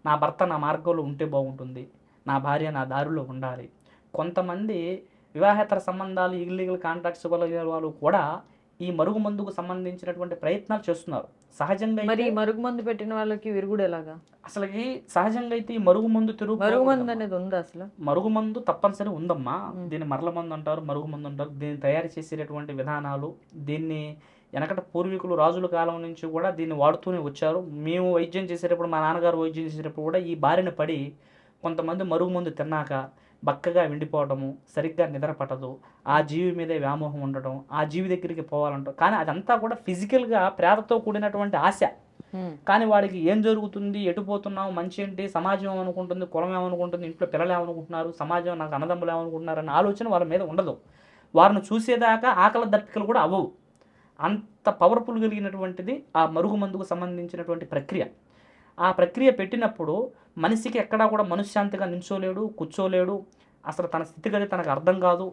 నా భర్త నా మార్గంలో ఉంటే బాగుంటుంది, నా భార్య నా దారిలో ఉండాలి. కొంతమంది వివాహేతర సంబంధాలు, ఇల్లీగల్ కాంట్రాక్ట్స్ వాళ్ళు కూడా ఈ మరుగుమందుకు సంబంధించినటువంటి ప్రయత్నాలు చేస్తున్నారు. సహజంగా మరి మరుగుమందు పెట్టిన వాళ్ళకి విరుగుడు ఎలాగా? అసలుకి సహజంగా అయితే ఈ మరుగుమందు మరుగుమందు అనేది ఉందా అసలు? మరుగుమందు తప్పనిసరి ఉందమ్మా. దీన్ని మరల మందు అంటారు, మరుగుమందు అంటారు. దీన్ని తయారు చేసేటటువంటి విధానాలు, దీన్ని వెనకట పూర్వీకులు రాజుల కాలం నుంచి కూడా దీన్ని వాడుతూనే వచ్చారు. మేము వైద్యం చేసేటప్పుడు, మా నాన్నగారు వైద్యం చేసేటప్పుడు కూడా ఈ బారిన పడి కొంతమంది మరుగుమందు తిన్నాక బక్కగా ఎండిపోవడము, సరిగ్గా నిద్ర పట్టదు, ఆ జీవి మీదే వ్యామోహం ఉండటం, ఆ జీవి దగ్గరికి పోవాలంటాం. కానీ అదంతా కూడా ఫిజికల్గా ప్రేమతో కూడినటువంటి ఆశ. కానీ వాడికి ఏం జరుగుతుంది, ఎటుపోతున్నావు, మంచి ఏంటి, సమాజం ఏమనుకుంటుంది, కులం ఏమనుకుంటుంది, ఇంట్లో పిల్లలు ఏమనుకుంటున్నారు, సమాజం నాకు అన్నదమ్ములు ఏమనుకుంటున్నారు అన్న ఆలోచన వాళ్ళ మీద ఉండదు. వారిని చూసేదాకా ఆకలి దప్పికలు కూడా అవ్వవు. అంత పవర్ఫుల్ కలిగినటువంటిది ఆ మరుగుమందుకు సంబంధించినటువంటి ప్రక్రియ. ఆ ప్రక్రియ పెట్టినప్పుడు మనిషికి ఎక్కడా కూడా మనశ్శాంతిగా నించోలేడు, కూర్చోలేడు. అసలు తన స్థితిగతి తనకు అర్థం కాదు.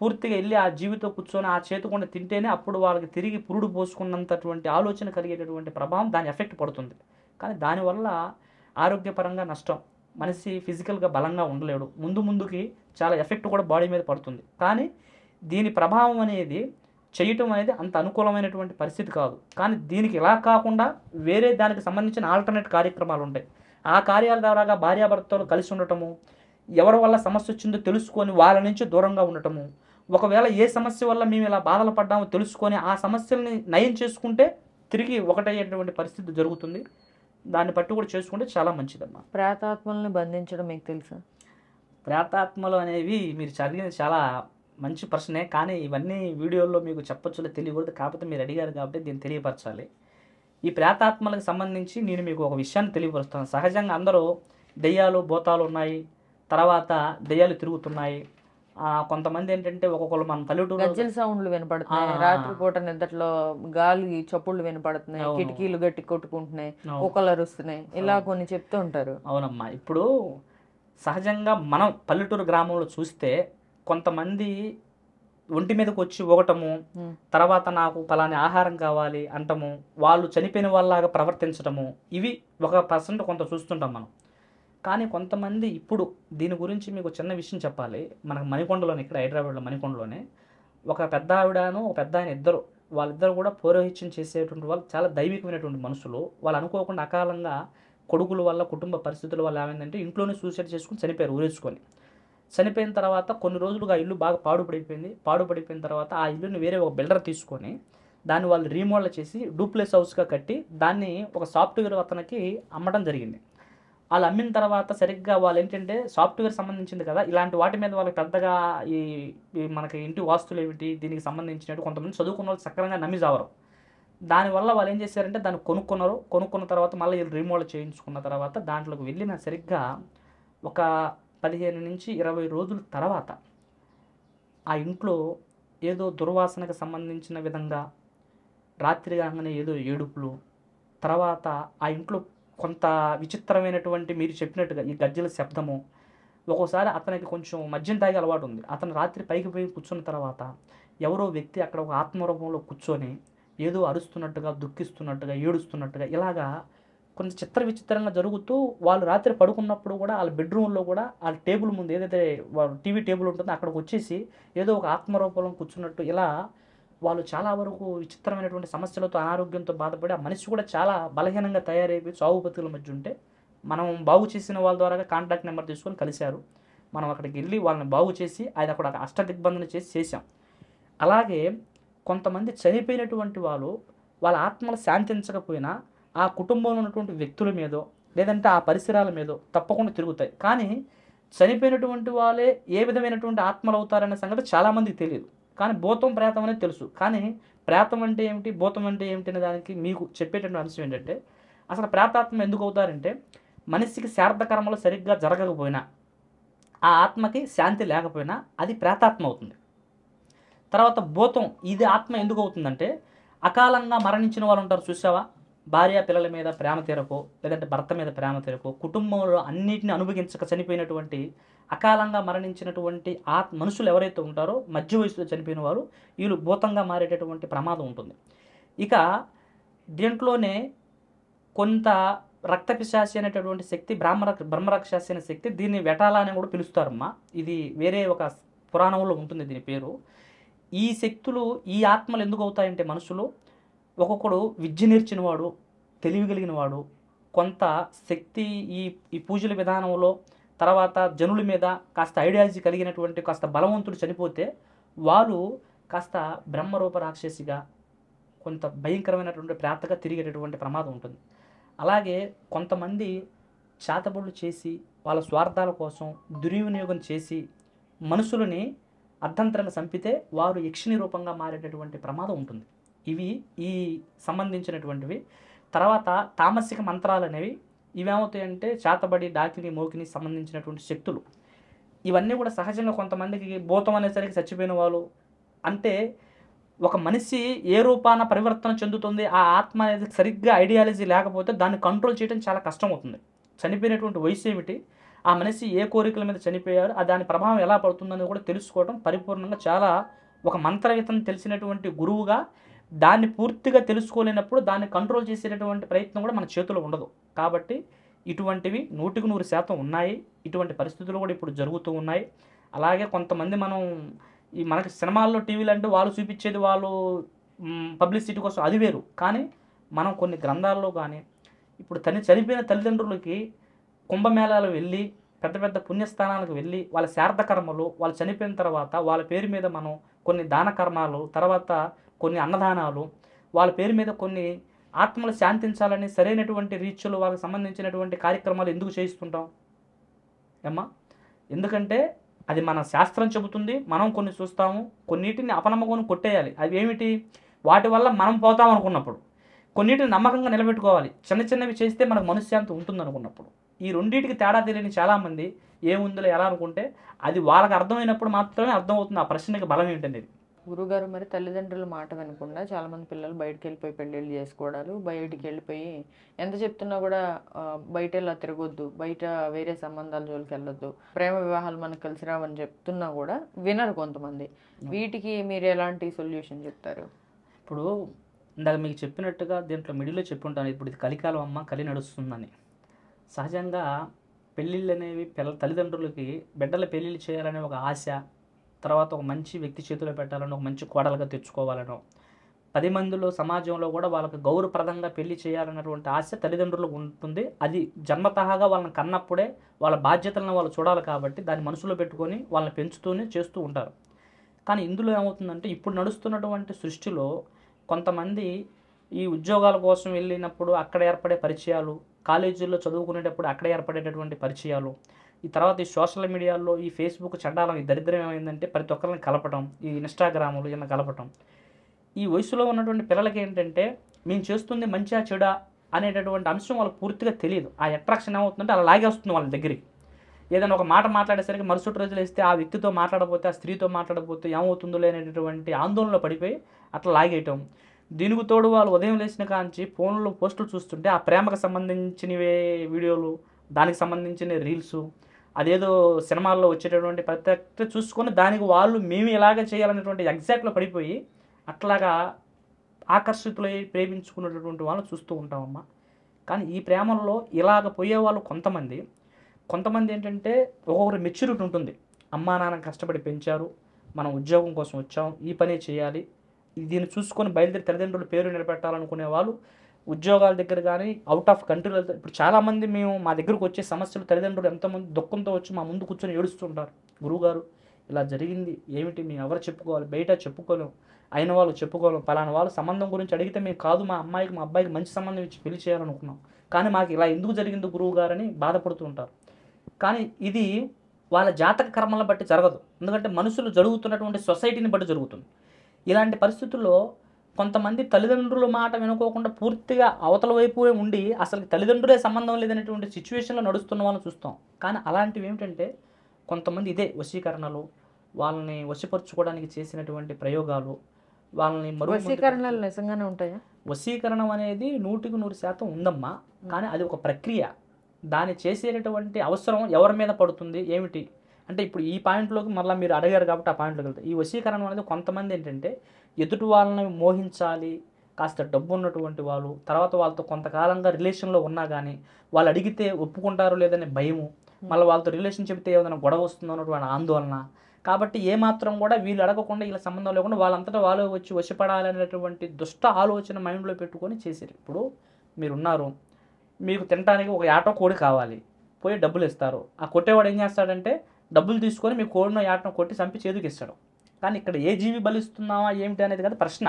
పూర్తిగా వెళ్ళి ఆ జీవితో కూర్చొని ఆ చేతుకుండా తింటేనే అప్పుడు వాళ్ళకి తిరిగి పురుడు పోసుకున్నంతటువంటి ఆలోచన కలిగేటటువంటి ప్రభావం దాని ఎఫెక్ట్ పడుతుంది. కానీ దానివల్ల ఆరోగ్యపరంగా నష్టం, మనిషి ఫిజికల్గా బలంగా ఉండలేడు, ముందుకి చాలా ఎఫెక్ట్ కూడా బాడీ మీద పడుతుంది. కానీ దీని ప్రభావం అనేది చేయటం అనేది అంత అనుకూలమైనటువంటి పరిస్థితి కాదు. కానీ దీనికి ఇలా కాకుండా వేరే దానికి సంబంధించిన ఆల్టర్నేట్ కార్యక్రమాలు ఉంటాయి. ఆ కార్యాల ద్వారాగా భార్యాభర్తలు కలిసి ఉండటము, ఎవరి వల్ల సమస్య వచ్చిందో తెలుసుకొని వాళ్ళ నుంచి దూరంగా ఉండటము, ఒకవేళ ఏ సమస్య వల్ల మేము ఇలా బాధలు పడ్డామో తెలుసుకొని ఆ సమస్యల్ని నయం చేసుకుంటే తిరిగి ఒకటయ్యేటువంటి పరిస్థితి జరుగుతుంది. దాన్ని బట్టి కూడా చేసుకుంటే చాలా మంచిదమ్మా. ప్రేతాత్మల్ని బంధించడం మీకు తెలుసా? ప్రేతాత్మలు అనేవి మీరు చదివినది చాలా మంచి ప్రశ్నే, కానీ ఇవన్నీ వీడియోల్లో మీకు చెప్పొచ్చులే తెలియకూడదు. కాకపోతే మీరు అడిగారు కాబట్టి దీన్ని తెలియపరచాలి. ఈ ప్రేతాత్మలకు సంబంధించి నేను మీకు ఒక విషయాన్ని తెలియపరుస్తాను. సహజంగా అందరూ దెయ్యాలు భూతాలు ఉన్నాయి, తర్వాత దెయ్యాలు తిరుగుతున్నాయి. కొంతమంది ఏంటంటే ఒక్కొక్కరు మన పల్లెటూరు గజ్జల సౌండ్లు వినపడుతున్నాయి, రాత్రిపూట నిద్రలో గాలి చప్పుళ్ళు వినపడుతున్నాయి, కిటికీలు గట్టి కొట్టుకుంటున్నాయి, కుక్కలు అరుస్తున్నాయి, ఇలా కొన్ని చెప్తూ ఉంటారు. అవునమ్మా. ఇప్పుడు సహజంగా మనం పల్లెటూరు గ్రామంలో చూస్తే కొంతమంది ఒంటి మీదకి వచ్చి ఊగటము, తర్వాత నాకు పలాని ఆహారం కావాలి అంటము, వాళ్ళు చనిపోయిన వాళ్ళలాగా ప్రవర్తించటము, ఇవి 1% కొంత చూస్తుంటాం మనం. కానీ కొంతమంది ఇప్పుడు దీని గురించి మీకు చిన్న విషయం చెప్పాలి. మనకు మణికొండలోనే, ఇక్కడ హైదరాబాద్లో మణికొండలోనే ఒక పెద్ద ఆవిడను ఒక పెద్ద ఆయన ఇద్దరు, వాళ్ళిద్దరు కూడా పౌరోహిత్యం చేసేటువంటి వాళ్ళు చాలా దైవికమైనటువంటి మనుషులు. వాళ్ళు అనుకోకుండా అకాలంగా కొడుకుల వల్ల కుటుంబ పరిస్థితుల వల్ల ఏమైందంటే ఇంట్లోనే సూసైడ్ చేసుకుని చనిపోయారు ఊరేసుకొని. చనిపోయిన తర్వాత కొన్ని రోజులుగా ఆ ఇల్లు బాగా పాడుపడిపోయిన తర్వాత ఆ ఇల్లుని వేరే ఒక బిల్డర్ తీసుకొని దాన్ని వాళ్ళు రీమోడల్ చేసి డూప్లెక్స్ హౌస్గా కట్టి దాన్ని ఒక సాఫ్ట్వేర్ అతనికి అమ్మడం జరిగింది. వాళ్ళు అమ్మిన తర్వాత సరిగ్గా వాళ్ళు ఏంటంటే సాఫ్ట్వేర్ సంబంధించింది కదా, ఇలాంటి వాటి మీద వాళ్ళకి పెద్దగా ఈ మనకి ఇంటి వాస్తులు ఏమిటి దీనికి సంబంధించినట్టు కొంతమంది చదువుకున్న వాళ్ళు సక్రమంగా నమ్మి జావరు. దానివల్ల వాళ్ళు ఏం చేశారంటే దాన్ని కొనుక్కున్న తర్వాత మళ్ళీ వీళ్ళు రీమోడల్ చేయించుకున్న తర్వాత దాంట్లోకి వెళ్ళిన సరిగ్గా ఒక 15 నుంచి 20 రోజుల తర్వాత ఆ ఇంట్లో ఏదో దుర్వాసనకు సంబంధించిన విధంగా రాత్రి కాగానే ఏదో ఏడుపులు, తర్వాత ఆ ఇంట్లో కొంత విచిత్రమైనటువంటి మీరు చెప్పినట్టుగా ఈ గజ్జల శబ్దము. ఒక్కోసారి అతనికి కొంచెం మద్యం తాగే అలవాటు ఉంది. అతను రాత్రి పైకి పోయి కూర్చున్న తర్వాత ఎవరో వ్యక్తి అక్కడ ఒక ఆత్మరూపంలో కూర్చొని ఏదో అరుస్తున్నట్టుగా, దుఃఖిస్తున్నట్టుగా, ఏడుస్తున్నట్టుగా ఇలాగా కొంచెం విచిత్రంగా జరుగుతూ వాళ్ళు రాత్రి పడుకున్నప్పుడు కూడా వాళ్ళ బెడ్రూమ్లో కూడా వాళ్ళ టేబుల్ ముందు ఏదైతే టీవీ టేబుల్ ఉంటుందో అక్కడికి వచ్చేసి ఏదో ఒక ఆత్మరూపంలో కూర్చున్నట్టు ఇలా వాళ్ళు చాలా వరకు విచిత్రమైనటువంటి సమస్యలతో అనారోగ్యంతో బాధపడి ఆ మనిషి కూడా చాలా బలహీనంగా తయారైపోయి చావు బతుకుల మధ్య ఉంటే మనం బాగు చేసిన వాళ్ళ ద్వారా కాంటాక్ట్ నెంబర్ తీసుకొని కలిశారు. మనం అక్కడికి వెళ్ళి వాళ్ళని బాగు చేసి అది అక్కడ అష్టదిగ్బంధన చేసాం. అలాగే కొంతమంది చనిపోయినటువంటి వాళ్ళు వాళ్ళ ఆత్మలు శాంతించకపోయినా ఆ కుటుంబంలో ఉన్నటువంటి వ్యక్తుల మీదో లేదంటే ఆ పరిసరాల మీదో తప్పకుండా తిరుగుతాయి. కానీ చనిపోయినటువంటి వాళ్ళే ఏ విధమైనటువంటి ఆత్మలు అవుతారనే సంగతి చాలామందికి తెలియదు. కానీ భూతం ప్రేతం అనేది తెలుసు. కానీ ప్రేతం అంటే ఏమిటి, భూతం అంటే ఏమిటి అనే దానికి మీకు చెప్పేటటువంటి అంశం ఏంటంటే అసలు ప్రేతాత్మ ఎందుకు అవుతారంటే మనిషికి శారద కర్మలు సరిగ్గా జరగకపోయినా ఆ ఆత్మకి శాంతి లేకపోయినా అది ప్రేతాత్మ అవుతుంది. తర్వాత భూతం ఇది ఆత్మ ఎందుకు అవుతుందంటే అకాలంగా మరణించిన వాళ్ళు ఉంటారు చూసావా, భార్య పిల్లల మీద ప్రేమ తీరకో లేదంటే భర్త మీద ప్రేమ తీరకో కుటుంబంలో అన్నిటిని అనుభవించక చనిపోయినటువంటి అకాలంగా మరణించినటువంటి మనుషులు ఎవరైతే ఉంటారో మధ్య వయసులో చనిపోయిన వారు వీళ్ళు భూతంగా మారేటటువంటి ప్రమాదం ఉంటుంది. ఇక దీంట్లోనే కొంత రక్తపిశాచి అనేటటువంటి శక్తి బ్రహ్మరాక్షసి అనే శక్తి, దీన్ని వెటాల అని కూడా పిలుస్తారమ్మా. ఇది వేరే ఒక పురాణంలో ఉంటుంది దీని పేరు. ఈ శక్తులు ఈ ఆత్మలు ఎందుకు అవుతాయంటే మనుషులు ఒక్కొక్కడు విద్య నేర్చినవాడు, తెలివి కలిగినవాడు, కొంత శక్తి ఈ పూజల విధానంలో తర్వాత జనుల మీద కాస్త ఐడియాలజీ కలిగినటువంటి కాస్త బలవంతుడు చనిపోతే వాళ్ళు కాస్త బ్రహ్మరూప రాక్షసిగా కొంత భయంకరమైనటువంటి ప్రేతగా తిరిగేటటువంటి ప్రమాదం ఉంటుంది. అలాగే కొంతమంది చేతబడులు చేసి వాళ్ళ స్వార్థాల కోసం దుర్వినియోగం చేసి మనుషులని అర్ధంతరంగా చంపితే వారు యక్షిణి రూపంగా మారేటటువంటి ప్రమాదం ఉంటుంది. ఇవి ఈ సంబంధించినటువంటివి. తర్వాత తామసిక మంత్రాలు అనేవి ఇవేమవుతాయంటే చేతబడి డాకిని మోకిని సంబంధించినటువంటి శక్తులు. ఇవన్నీ కూడా సహజంగా కొంతమందికి భూతం అనేసరికి చచ్చిపోయిన వాళ్ళు అంటే ఒక మనిషి ఏ రూపాన పరివర్తన చెందుతుంది ఆ ఆత్మ అనేది సరిగ్గా ఐడియాలజీ లేకపోతే దాన్ని కంట్రోల్ చేయడం చాలా కష్టం అవుతుంది. చనిపోయినటువంటి వయసు ఏమిటి, ఆ మనిషి ఏ కోరికల మీద చనిపోయారు, దాని ప్రభావం ఎలా పడుతుందని కూడా తెలుసుకోవడం పరిపూర్ణంగా చాలా ఒక మంత్రవితం తెలిసినటువంటి గురువుగా దాన్ని పూర్తిగా తెలుసుకోలేనప్పుడు దాన్ని కంట్రోల్ చేసేటటువంటి ప్రయత్నం కూడా మన చేతిలో ఉండదు. కాబట్టి ఇటువంటివి 100% ఉన్నాయి. ఇటువంటి పరిస్థితులు కూడా ఇప్పుడు జరుగుతూ ఉన్నాయి. అలాగే కొంతమంది మనకి సినిమాల్లో టీవీలు అంటే వాళ్ళు చూపించేది వాళ్ళు పబ్లిసిటీ కోసం అది వేరు. కానీ మనం కొన్ని గ్రంథాల్లో కానీ ఇప్పుడు చనిపోయిన తల్లిదండ్రులకి కుంభమేళాలు వెళ్ళి పెద్ద పెద్ద పుణ్యస్థానాలకు వెళ్ళి వాళ్ళ శారద కర్మలు వాళ్ళు చనిపోయిన తర్వాత వాళ్ళ పేరు మీద మనం కొన్ని దాన కర్మాలు, తర్వాత కొన్ని అన్నదానాలు, వాళ్ళ పేరు మీద కొన్ని ఆత్మలు శాంతించాలని సరైనటువంటి రీచ్లో వాళ్ళకి సంబంధించినటువంటి కార్యక్రమాలు ఎందుకు చేయిస్తుంటాం ఏమ్మా? ఎందుకంటే అది మన శాస్త్రం చెబుతుంది, మనం కొన్ని చూస్తాము, కొన్నిటిని అపనమ్మకం కొట్టేయాలి. అవి ఏమిటి? వాటి వల్ల మనం పోతాం అనుకున్నప్పుడు కొన్నిటిని నమ్మకంగా నిలబెట్టుకోవాలి. చిన్న చిన్నవి చేస్తే మనకు మనశ్శాంతి ఉంటుంది అనుకున్నప్పుడు. ఈ రెండింటికి తేడా తెలియని చాలామంది ఏముందిలో ఎలా అనుకుంటే అది వాళ్ళకి అర్థమైనప్పుడు మాత్రమే అర్థమవుతుంది ఆ ప్రశ్నకి బలం ఏంటనేది. గురుగారు, మరి తల్లిదండ్రుల మాట వినకుండా చాలామంది పిల్లలు బయటికి వెళ్ళిపోయి పెళ్ళిళ్ళు చేసుకోవడాలు, బయటికి వెళ్ళిపోయి ఎంత చెప్తున్నా కూడా బయట ఇలా తిరగొద్దు, బయట వేరే సంబంధాల జోలికి వెళ్ళొద్దు, ప్రేమ వివాహాలు మనకు కలిసి రావని చెప్తున్నా కూడా వినరు కొంతమంది. వీటికి మీరు ఎలాంటి సొల్యూషన్ చెప్తారు? ఇప్పుడు ఇందాక మీకు చెప్పినట్టుగా దీంట్లో మిడిల్లో చెప్పుంటాను, ఇప్పుడు ఇది కలికాలం అమ్మ, కలి నడుస్తుందని. సహజంగా పెళ్ళిళ్ళు అనేవి తల్లిదండ్రులకి బిడ్డల పెళ్ళిళ్ళు చేయాలనే ఒక ఆశ, తర్వాత ఒక మంచి వ్యక్తి చేతిలో పెట్టాలనో, ఒక మంచి కోడలుగా తెచ్చుకోవాలనో, 10 మందిలో సమాజంలో కూడా వాళ్ళకి గౌరవప్రదంగా పెళ్లి చేయాలన్నటువంటి ఆశ తల్లిదండ్రులకు ఉంటుంది. అది జన్మతహాగా వాళ్ళని కన్నప్పుడే వాళ్ళ బాధ్యతలను వాళ్ళు చూడాలి కాబట్టి దాన్ని మనసులో పెట్టుకొని వాళ్ళని పెంచుతూనే చేస్తూ ఉంటారు. కానీ ఇందులో ఏమవుతుందంటే ఇప్పుడు నడుస్తున్నటువంటి సృష్టిలో కొంతమంది ఈ ఉద్యోగాల కోసం వెళ్ళినప్పుడు అక్కడ ఏర్పడే పరిచయాలు, కాలేజీల్లో చదువుకునేటప్పుడు అక్కడ ఏర్పడేటటువంటి పరిచయాలు, ఈ తర్వాత ఈ సోషల్ మీడియాలో ఈ ఫేస్బుక్ చండాలం, ఈ దరిద్రం ఏమైందంటే ప్రతి ఒక్కరిని కలపటం, ఈ ఇన్స్టాగ్రాములు ఇలా కలపటం. ఈ వయసులో ఉన్నటువంటి పిల్లలకి ఏంటంటే మేము చేస్తుంది మంచిగా చెడా అనేటటువంటి అంశం వాళ్ళకి పూర్తిగా తెలియదు. ఆ అట్రాక్షన్ ఏమవుతుందంటే అలా లాగేస్తుంది వాళ్ళ దగ్గరికి. ఏదైనా ఒక మాట మాట్లాడేసరికి మరుసటి రోజులు వేస్తే ఆ వ్యక్తితో మాట్లాడకపోతే, ఆ స్త్రీతో మాట్లాడకపోతే ఏమవుతుందో లేనటువంటి ఆందోళనలో పడిపోయి అట్లా లాగేయటం. దీనికి తోడు వాళ్ళు ఉదయం లేచిన కాంచి ఫోన్లో పోస్టులు చూస్తుంటే ఆ ప్రేమకు సంబంధించినవే వీడియోలు, దానికి సంబంధించిన రీల్సు, అదేదో సినిమాల్లో వచ్చేటటువంటి ప్రత్యేకత చూసుకొని దానికి వాళ్ళు మేము ఇలాగే చేయాలనేటువంటి ఎగ్జాక్ట్లో పడిపోయి అట్లాగా ఆకర్షితులై ప్రేమించుకునేటటువంటి వాళ్ళని చూస్తూ ఉంటామమ్మా. కానీ ఈ ప్రేమల్లో ఇలాగ పోయేవాళ్ళు కొంతమంది ఏంటంటే ఒక్కొక్కరు మెచ్యూరిటీ ఉంటుంది. అమ్మా నాన్న కష్టపడి పెంచారు, మనం ఉద్యోగం కోసం వచ్చాం, ఈ పనే చేయాలి, దీన్ని చూసుకొని బయలుదేరి తల్లిదండ్రుల పేరు నిలబెట్టాలనుకునే వాళ్ళు ఉద్యోగాల దగ్గర కానీ అవుట్ ఆఫ్ కంట్రీలో. ఇప్పుడు చాలామంది మా దగ్గరకు వచ్చే సమస్యలు తల్లిదండ్రులు ఎంతోమంది దుఃఖంతో వచ్చి మా ముందు కూర్చొని ఏడుస్తుంటారు. గురువుగారు ఇలా జరిగింది, ఏమిటి మేము ఎవరు చెప్పుకోవాలి, బయట చెప్పుకోలేం, అయిన వాళ్ళు చెప్పుకోలేం, పలానా వాళ్ళు సంబంధం గురించి అడిగితే మేము కాదు మా అమ్మాయికి మా అబ్బాయికి మంచి సంబంధం ఇచ్చి పెళ్లి చేయాలనుకున్నాం, కానీ మాకు ఇలా ఎందుకు జరిగింది గురువు గారని బాధపడుతూ ఉంటారు. కానీ ఇది వాళ్ళ జాతక కర్మలను బట్టి జరగదు, ఎందుకంటే మనుషులు జరుగుతున్నటువంటి సొసైటీని బట్టి జరుగుతుంది. ఇలాంటి పరిస్థితుల్లో కొంతమంది తల్లిదండ్రుల మాట వినుకోకుండా పూర్తిగా అవతల వైపు ఉండి అసలు తల్లిదండ్రులే సంబంధం లేదనేటువంటి సిచ్యువేషన్లో నడుస్తున్న వాళ్ళని చూస్తాం. కానీ అలాంటివి ఏమిటంటే కొంతమంది ఇదే వశీకరణలు, వాళ్ళని వశపరుచుకోవడానికి చేసినటువంటి ప్రయోగాలు, వాళ్ళని వశీకరణలు నిజంగానే ఉంటాయా? వశీకరణం అనేది 100% ఉందమ్మా. కానీ అది ఒక ప్రక్రియ. దాన్ని చేసేటటువంటి అవసరం ఎవరి మీద పడుతుంది ఏమిటి అంటే ఇప్పుడు ఈ పాయింట్లోకి మళ్ళీ మీరు అడిగారు కాబట్టి ఆ పాయింట్లోకి వెళ్తారు. ఈ వశీకరణం అనేది కొంతమంది ఏంటంటే ఎదుటి వాళ్ళని మోహించాలి, కాస్త డబ్బు ఉన్నటువంటి వాళ్ళు, తర్వాత వాళ్ళతో కొంతకాలంగా రిలేషన్లో ఉన్నా కానీ వాళ్ళు అడిగితే ఒప్పుకుంటారో లేదనే భయము, మళ్ళీ వాళ్ళతో రిలేషన్ చెప్తే ఏదైనా గొడవ వస్తుందో అన్నటువంటి ఆందోళన. కాబట్టి ఏమాత్రం కూడా వీళ్ళు అడగకుండా వీళ్ళ సంబంధం లేకుండా వాళ్ళంతటా వాళ్ళు వచ్చి వశపడాలనేటువంటి దుష్ట ఆలోచన మైండ్లో పెట్టుకొని చేశారు. ఇప్పుడు మీరున్నారు, మీకు తినడానికి ఒక యాటో కోడి కావాలి, పోయి డబ్బులు ఇస్తారు. ఆ కొట్టేవాడు ఏం చేస్తాడంటే డబ్బులు తీసుకొని మీ కోడినో యాటనో కొట్టి చంపి చేతికి ఇస్తాడు. కానీ ఇక్కడ ఏ జీవి బలిస్తున్నావా ఏమిటి అనేది కదా ప్రశ్న.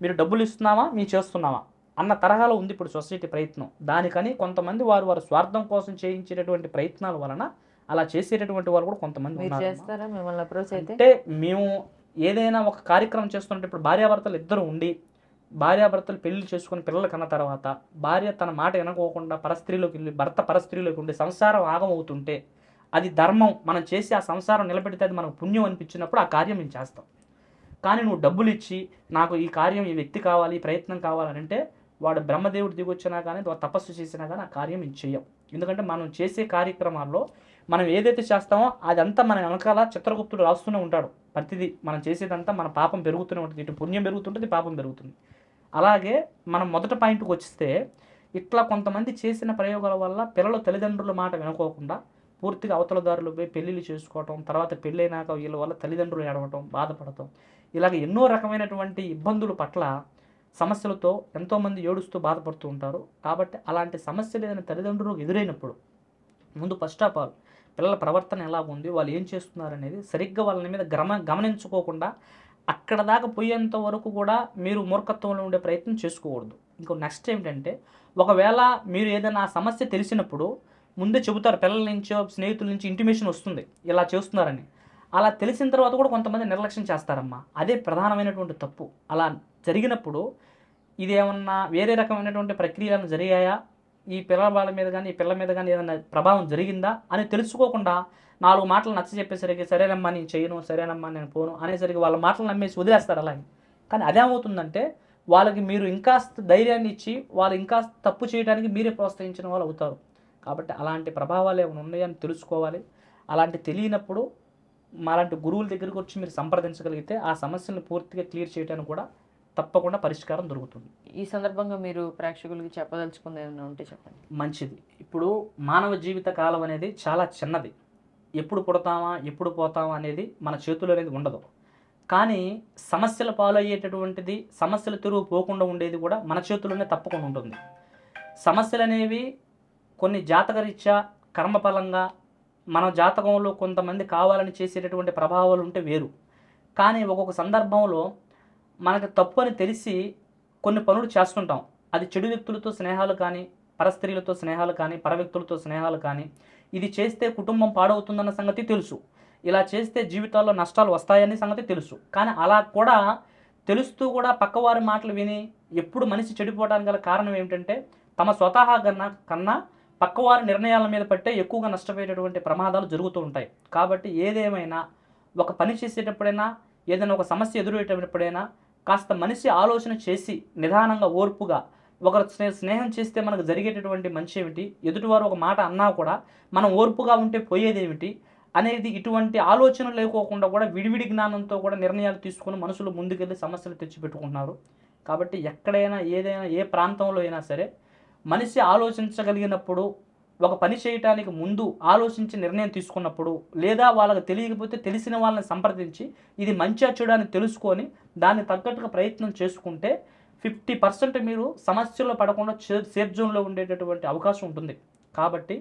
మీరు డబ్బులు ఇస్తున్నావా మీరు చేస్తున్నావా అన్న తరహాలో ఉంది ఇప్పుడు సొసైటీ ప్రయత్నం. దానికని కొంతమంది వారి స్వార్థం కోసం చేయించేటటువంటి ప్రయత్నాల వలన అలా చేసేటటువంటి వాళ్ళు కూడా కొంతమంది ఉన్నారు. అంటే మేము ఏదైనా ఒక కార్యక్రమం చేస్తుంటే ఇప్పుడు భార్యాభర్తలు ఇద్దరు ఉండి భార్యాభర్తలు పెళ్లి చేసుకుని పిల్లలు కన్న తర్వాత భార్య తన మాట వినకోకుండా పరస్త్రీలోకి వెళ్ళి భర్త పరస్త్రీలోకి ఉండి సంసారం ఆగమవుతుంటే అది ధర్మం, మనం చేసి ఆ సంసారం నిలబెడితే అది మనకు పుణ్యం అనిపించినప్పుడు ఆ కార్యం మేము చేస్తాం. కానీ నువ్వు డబ్బులు ఇచ్చి నాకు ఈ కార్యం ఈ వ్యక్తి కావాలి ఈ ప్రయత్నం కావాలంటే వాడు బ్రహ్మదేవుడు దిగొచ్చినా కానీ తపస్సు చేసినా కానీ ఆ కార్యం మేము చెయ్యం. ఎందుకంటే మనం చేసే కార్యక్రమాల్లో మనం ఏదైతే చేస్తామో అదంతా మన వెనకాల చిత్రగుప్తుడు రాస్తూనే ఉంటాడు. ప్రతిదీ మనం చేసేదంతా మన పాపం పెరుగుతూనే ఉంటుంది, ఇటు పుణ్యం పెరుగుతుంటుంది పాపం పెరుగుతుంది. అలాగే మనం మొదటి పాయింట్కి వచ్చిస్తే ఇట్లా కొంతమంది చేసిన ప్రయోగాల వల్ల పిల్లలు తల్లిదండ్రుల మాట వినుకోకుండా పూర్తిగా అవతల దారులు పోయి పెళ్ళిళ్ళు చేసుకోవటం, తర్వాత పెళ్ళైనాక వీళ్ళ వల్ల తల్లిదండ్రులు ఏడవటం, బాధపడటం, ఇలాగ ఎన్నో రకమైనటువంటి ఇబ్బందుల పట్ల సమస్యలతో ఎంతోమంది ఏడుస్తూ బాధపడుతూ ఉంటారు. కాబట్టి అలాంటి సమస్యలు ఏదైనా తల్లిదండ్రులకు ఎదురైనప్పుడు ముందు ఫస్ట్ ఆఫ్ ఆల్ పిల్లల ప్రవర్తన ఎలా ఉంది, వాళ్ళు ఏం చేస్తున్నారు అనేది సరిగ్గా వాళ్ళ మీద గమనించుకోకుండా అక్కడ దాకా పోయేంత వరకు కూడా మీరు మూర్ఖత్వంలో ఉండే ప్రయత్నం చేసుకోకూడదు. ఇంకో నెక్స్ట్ ఏంటంటే, ఒకవేళ మీరు ఏదైనా ఆ సమస్య తెలిసినప్పుడు ముందే చెబుతారు, పిల్లల నుంచో స్నేహితుల నుంచి ఇంటిమేషన్ వస్తుంది ఇలా చేస్తున్నారని. అలా తెలిసిన తర్వాత కూడా కొంతమంది నిర్లక్ష్యం చేస్తారమ్మా. అదే ప్రధానమైనటువంటి తప్పు. అలా జరిగినప్పుడు ఇదేమన్నా వేరే రకమైనటువంటి ప్రక్రియలు జరిగాయా, ఈ పిల్లవాళ్ళ మీద కానీ ఈ పిల్ల మీద కానీ ఏదైనా ప్రభావం జరిగిందా అని తెలుసుకోకుండా 4 మాటలు నచ్చ చెప్పేసరికి సరేనమ్మా నేను చేయను, సరేనమ్మా నేను పోను అనేసరికి వాళ్ళ మాటలు నమ్మేసి వదిలేస్తారు అలాగే. కానీ అదేమవుతుందంటే వాళ్ళకి మీరు ఇంకాస్త ధైర్యాన్ని ఇచ్చి వాళ్ళు ఇంకా తప్పు చేయడానికి మీరే ప్రోత్సహించిన వాళ్ళు అవుతారు. కాబట్టి అలాంటి ప్రభావాలు ఏమైనా ఉన్నాయని తెలుసుకోవాలి. అలాంటి తెలియనప్పుడు మాలాంటి గురువుల దగ్గరికి వచ్చి మీరు సంప్రదించగలిగితే ఆ సమస్యలను పూర్తిగా క్లియర్ చేయడానికి కూడా తప్పకుండా పరిష్కారం దొరుకుతుంది. ఈ సందర్భంగా మీరు ప్రేక్షకులకి చెప్పదలుచుకుంది ఏమైనా ఉంటే చెప్పండి. మంచిది. ఇప్పుడు మానవ జీవిత కాలం అనేది చాలా చిన్నది. ఎప్పుడు పుడతామా ఎప్పుడు పోతామా అనేది మన చేతుల్లో అనేది ఉండదు. కానీ సమస్యల పాలయ్యేటటువంటిది, సమస్యల తిరుగు పోకుండా ఉండేది కూడా మన చేతుల్లోనే తప్పకుండా ఉంటుంది. సమస్యలు అనేవి కొన్ని జాతకరీత్యా కర్మఫలంగా మన జాతకంలో కొంతమంది కావాలని చేసేటటువంటి ప్రభావాలు ఉంటే వేరు. కానీ ఒక్కొక్క సందర్భంలో మనకు తప్పు అని తెలిసి కొన్ని పనులు చేస్తుంటాం. అది చెడు వ్యక్తులతో స్నేహాలు కానీ, పరస్త్రీలతో స్నేహాలు కానీ, పరవ్యక్తులతో స్నేహాలు కానీ, ఇది చేస్తే కుటుంబం పాడవుతుందన్న సంగతి తెలుసు. ఇలా చేస్తే జీవితాల్లో నష్టాలు వస్తాయనే సంగతి తెలుసు. కానీ అలా కూడా తెలుస్తూ కూడా పక్కవారి మాటలు విని ఎప్పుడు మనిషి చెడిపోవడానికి గల కారణం ఏమిటంటే తమ స్వతహా కన్నా పక్కవారి నిర్ణయాల మీద పట్టే ఎక్కువగా నష్టపోయేటటువంటి ప్రమాదాలు జరుగుతూ ఉంటాయి. కాబట్టి ఏదేమైనా ఒక పని చేసేటప్పుడైనా, ఏదైనా ఒక సమస్య ఎదురయ్యేటప్పుడైనా కాస్త మనిషి ఆలోచన చేసి నిదానంగా ఓర్పుగా ఒకరు స్నేహం చేస్తే మనకు జరిగేటటువంటి మంచి ఏమిటి, ఎదుటివారు ఒక మాట అన్నా కూడా మనం ఓర్పుగా ఉంటే పోయేదేమిటి అనేది ఇటువంటి ఆలోచన లేకోకుండా కూడా విడివిడి జ్ఞానంతో కూడా నిర్ణయాలు తీసుకుని మనుషులు ముందుకెళ్ళి సమస్యలు తెచ్చిపెట్టుకుంటున్నారు. కాబట్టి ఎక్కడైనా ఏదైనా ఏ ప్రాంతంలో అయినా సరే మనిషి ఆలోచించగలిగినప్పుడు, ఒక పని చేయటానికి ముందు ఆలోచించి నిర్ణయం తీసుకున్నప్పుడు, లేదా వాళ్ళకి తెలియకపోతే తెలిసిన వాళ్ళని సంప్రదించి ఇది మంచిగా చెడు అని తెలుసుకొని దాన్ని తగ్గట్టుగా ప్రయత్నం చేసుకుంటే 50% మీరు సమస్యల్లో పడకుండా సేఫ్ జోన్లో ఉండేటటువంటి అవకాశం ఉంటుంది. కాబట్టి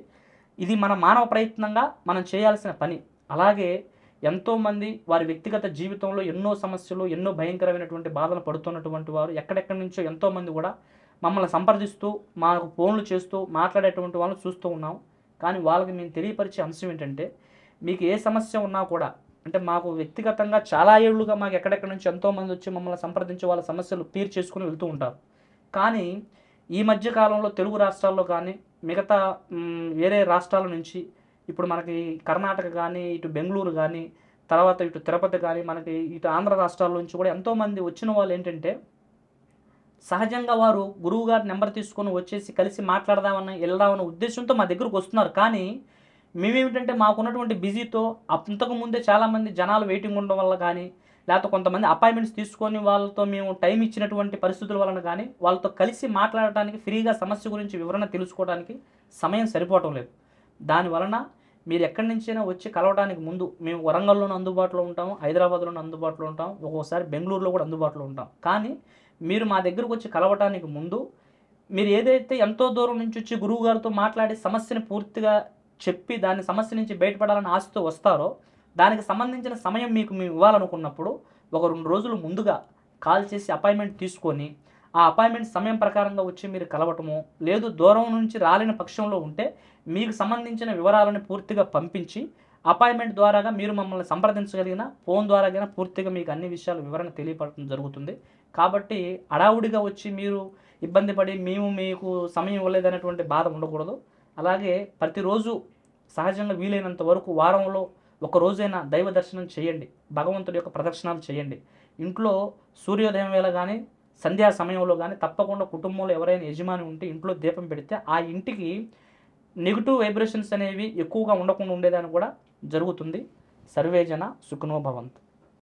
ఇది మన మానవ ప్రయత్నంగా మనం చేయాల్సిన పని. అలాగే ఎంతోమంది వారి వ్యక్తిగత జీవితంలో ఎన్నో సమస్యలు, ఎన్నో భయంకరమైనటువంటి బాధలు పడుతున్నటువంటి వారు ఎక్కడెక్కడి నుంచో ఎంతోమంది కూడా మమ్మల్ని సంప్రదిస్తూ మాకు ఫోన్లు చేస్తూ మాట్లాడేటువంటి వాళ్ళని చూస్తూ ఉన్నాం. కానీ వాళ్ళకి మేము తెలియపరిచే అంశం ఏంటంటే, మీకు ఏ సమస్య ఉన్నా కూడా, అంటే మాకు వ్యక్తిగతంగా చాలా ఏళ్ళుగా మాకు ఎక్కడెక్కడి నుంచి ఎంతోమంది వచ్చి మమ్మల్ని సంప్రదించి వాళ్ళ సమస్యలు క్లియర్ చేసుకుని వెళ్తూ ఉంటారు. కానీ ఈ మధ్య కాలంలో తెలుగు రాష్ట్రాల్లో కానీ మిగతా వేరే రాష్ట్రాల నుంచి ఇప్పుడు మనకి కర్ణాటక కానీ, ఇటు బెంగళూరు కానీ, తర్వాత ఇటు తిరుపతి కానీ, మనకి ఇటు ఆంధ్ర రాష్ట్రాల నుంచి కూడా ఎంతోమంది వచ్చిన వాళ్ళు ఏంటంటే, సహజంగా వారు గురువుగారి నెంబర్ తీసుకొని వచ్చేసి కలిసి మాట్లాడదామని వెళ్దామన్న ఉద్దేశంతో మా దగ్గరకు వస్తున్నారు. కానీ మేమేమిటంటే మాకున్నటువంటి బిజీతో అంతకుముందే చాలామంది జనాలు వెయిటింగ్ ఉండడం వల్ల కానీ, లేకపోతే కొంతమంది అపాయింట్మెంట్స్ తీసుకొని వాళ్ళతో మేము టైం ఇచ్చినటువంటి పరిస్థితుల వలన కానీ వాళ్ళతో కలిసి మాట్లాడటానికి, ఫ్రీగా సమస్య గురించి వివరణ తెలుసుకోవడానికి సమయం సరిపోవటం లేదు. దానివలన మీరు ఎక్కడి నుంచైనా వచ్చి కలవడానికి ముందు మేము వరంగల్లోనూ అందుబాటులో ఉంటాము, హైదరాబాద్లోనూ అందుబాటులో ఉంటాం, ఒక్కోసారి బెంగళూరులో కూడా అందుబాటులో ఉంటాం. కానీ మీరు మా దగ్గరకు వచ్చి కలవటానికి ముందు మీరు ఏదైతే ఎంతో దూరం నుంచి వచ్చి గురువుగారితో మాట్లాడి సమస్యని పూర్తిగా చెప్పి దాని సమస్య నుంచి బయటపడాలని ఆశతో వస్తారో, దానికి సంబంధించిన సమయం మీకు మేము ఇవ్వాలనుకున్నప్పుడు ఒక 2 రోజులు ముందుగా కాల్ చేసి అపాయింట్మెంట్ తీసుకొని ఆ అపాయింట్మెంట్ సమయం ప్రకారంగా వచ్చి మీరు కలవటము, లేదు దూరం నుంచి రాలేని పక్షంలో ఉంటే మీకు సంబంధించిన వివరాలను పూర్తిగా పంపించి అపాయింట్మెంట్ ద్వారాగా మీరు మమ్మల్ని సంప్రదించగలిగిన ఫోన్ ద్వారాగా పూర్తిగా మీకు అన్ని విషయాలు వివరణ తెలియపడటం జరుగుతుంది. కాబట్టి అడావుడిగా వచ్చి మీరు ఇబ్బంది పడి మేము మీకు సమయం ఇవ్వలేదనేటువంటి బాధ ఉండకూడదు. అలాగే ప్రతిరోజు సహజంగా వీలైనంత వరకు వారంలో ఒక రోజైనా దైవ దర్శనం చేయండి, భగవంతుడి యొక్క ప్రదర్శనాలు చేయండి. ఇంట్లో సూర్యోదయం వేళ కానీ సంధ్యా సమయంలో కానీ తప్పకుండా కుటుంబంలో ఎవరైనా యజమాని ఉంటే ఇంట్లో దీపం పెడితే ఆ ఇంటికి నెగిటివ్ వైబ్రేషన్స్ అనేవి ఎక్కువగా ఉండకుండా ఉండేదాన్ని కూడా జరుగుతుంది. సర్వేజన సుఖనో భవంతు.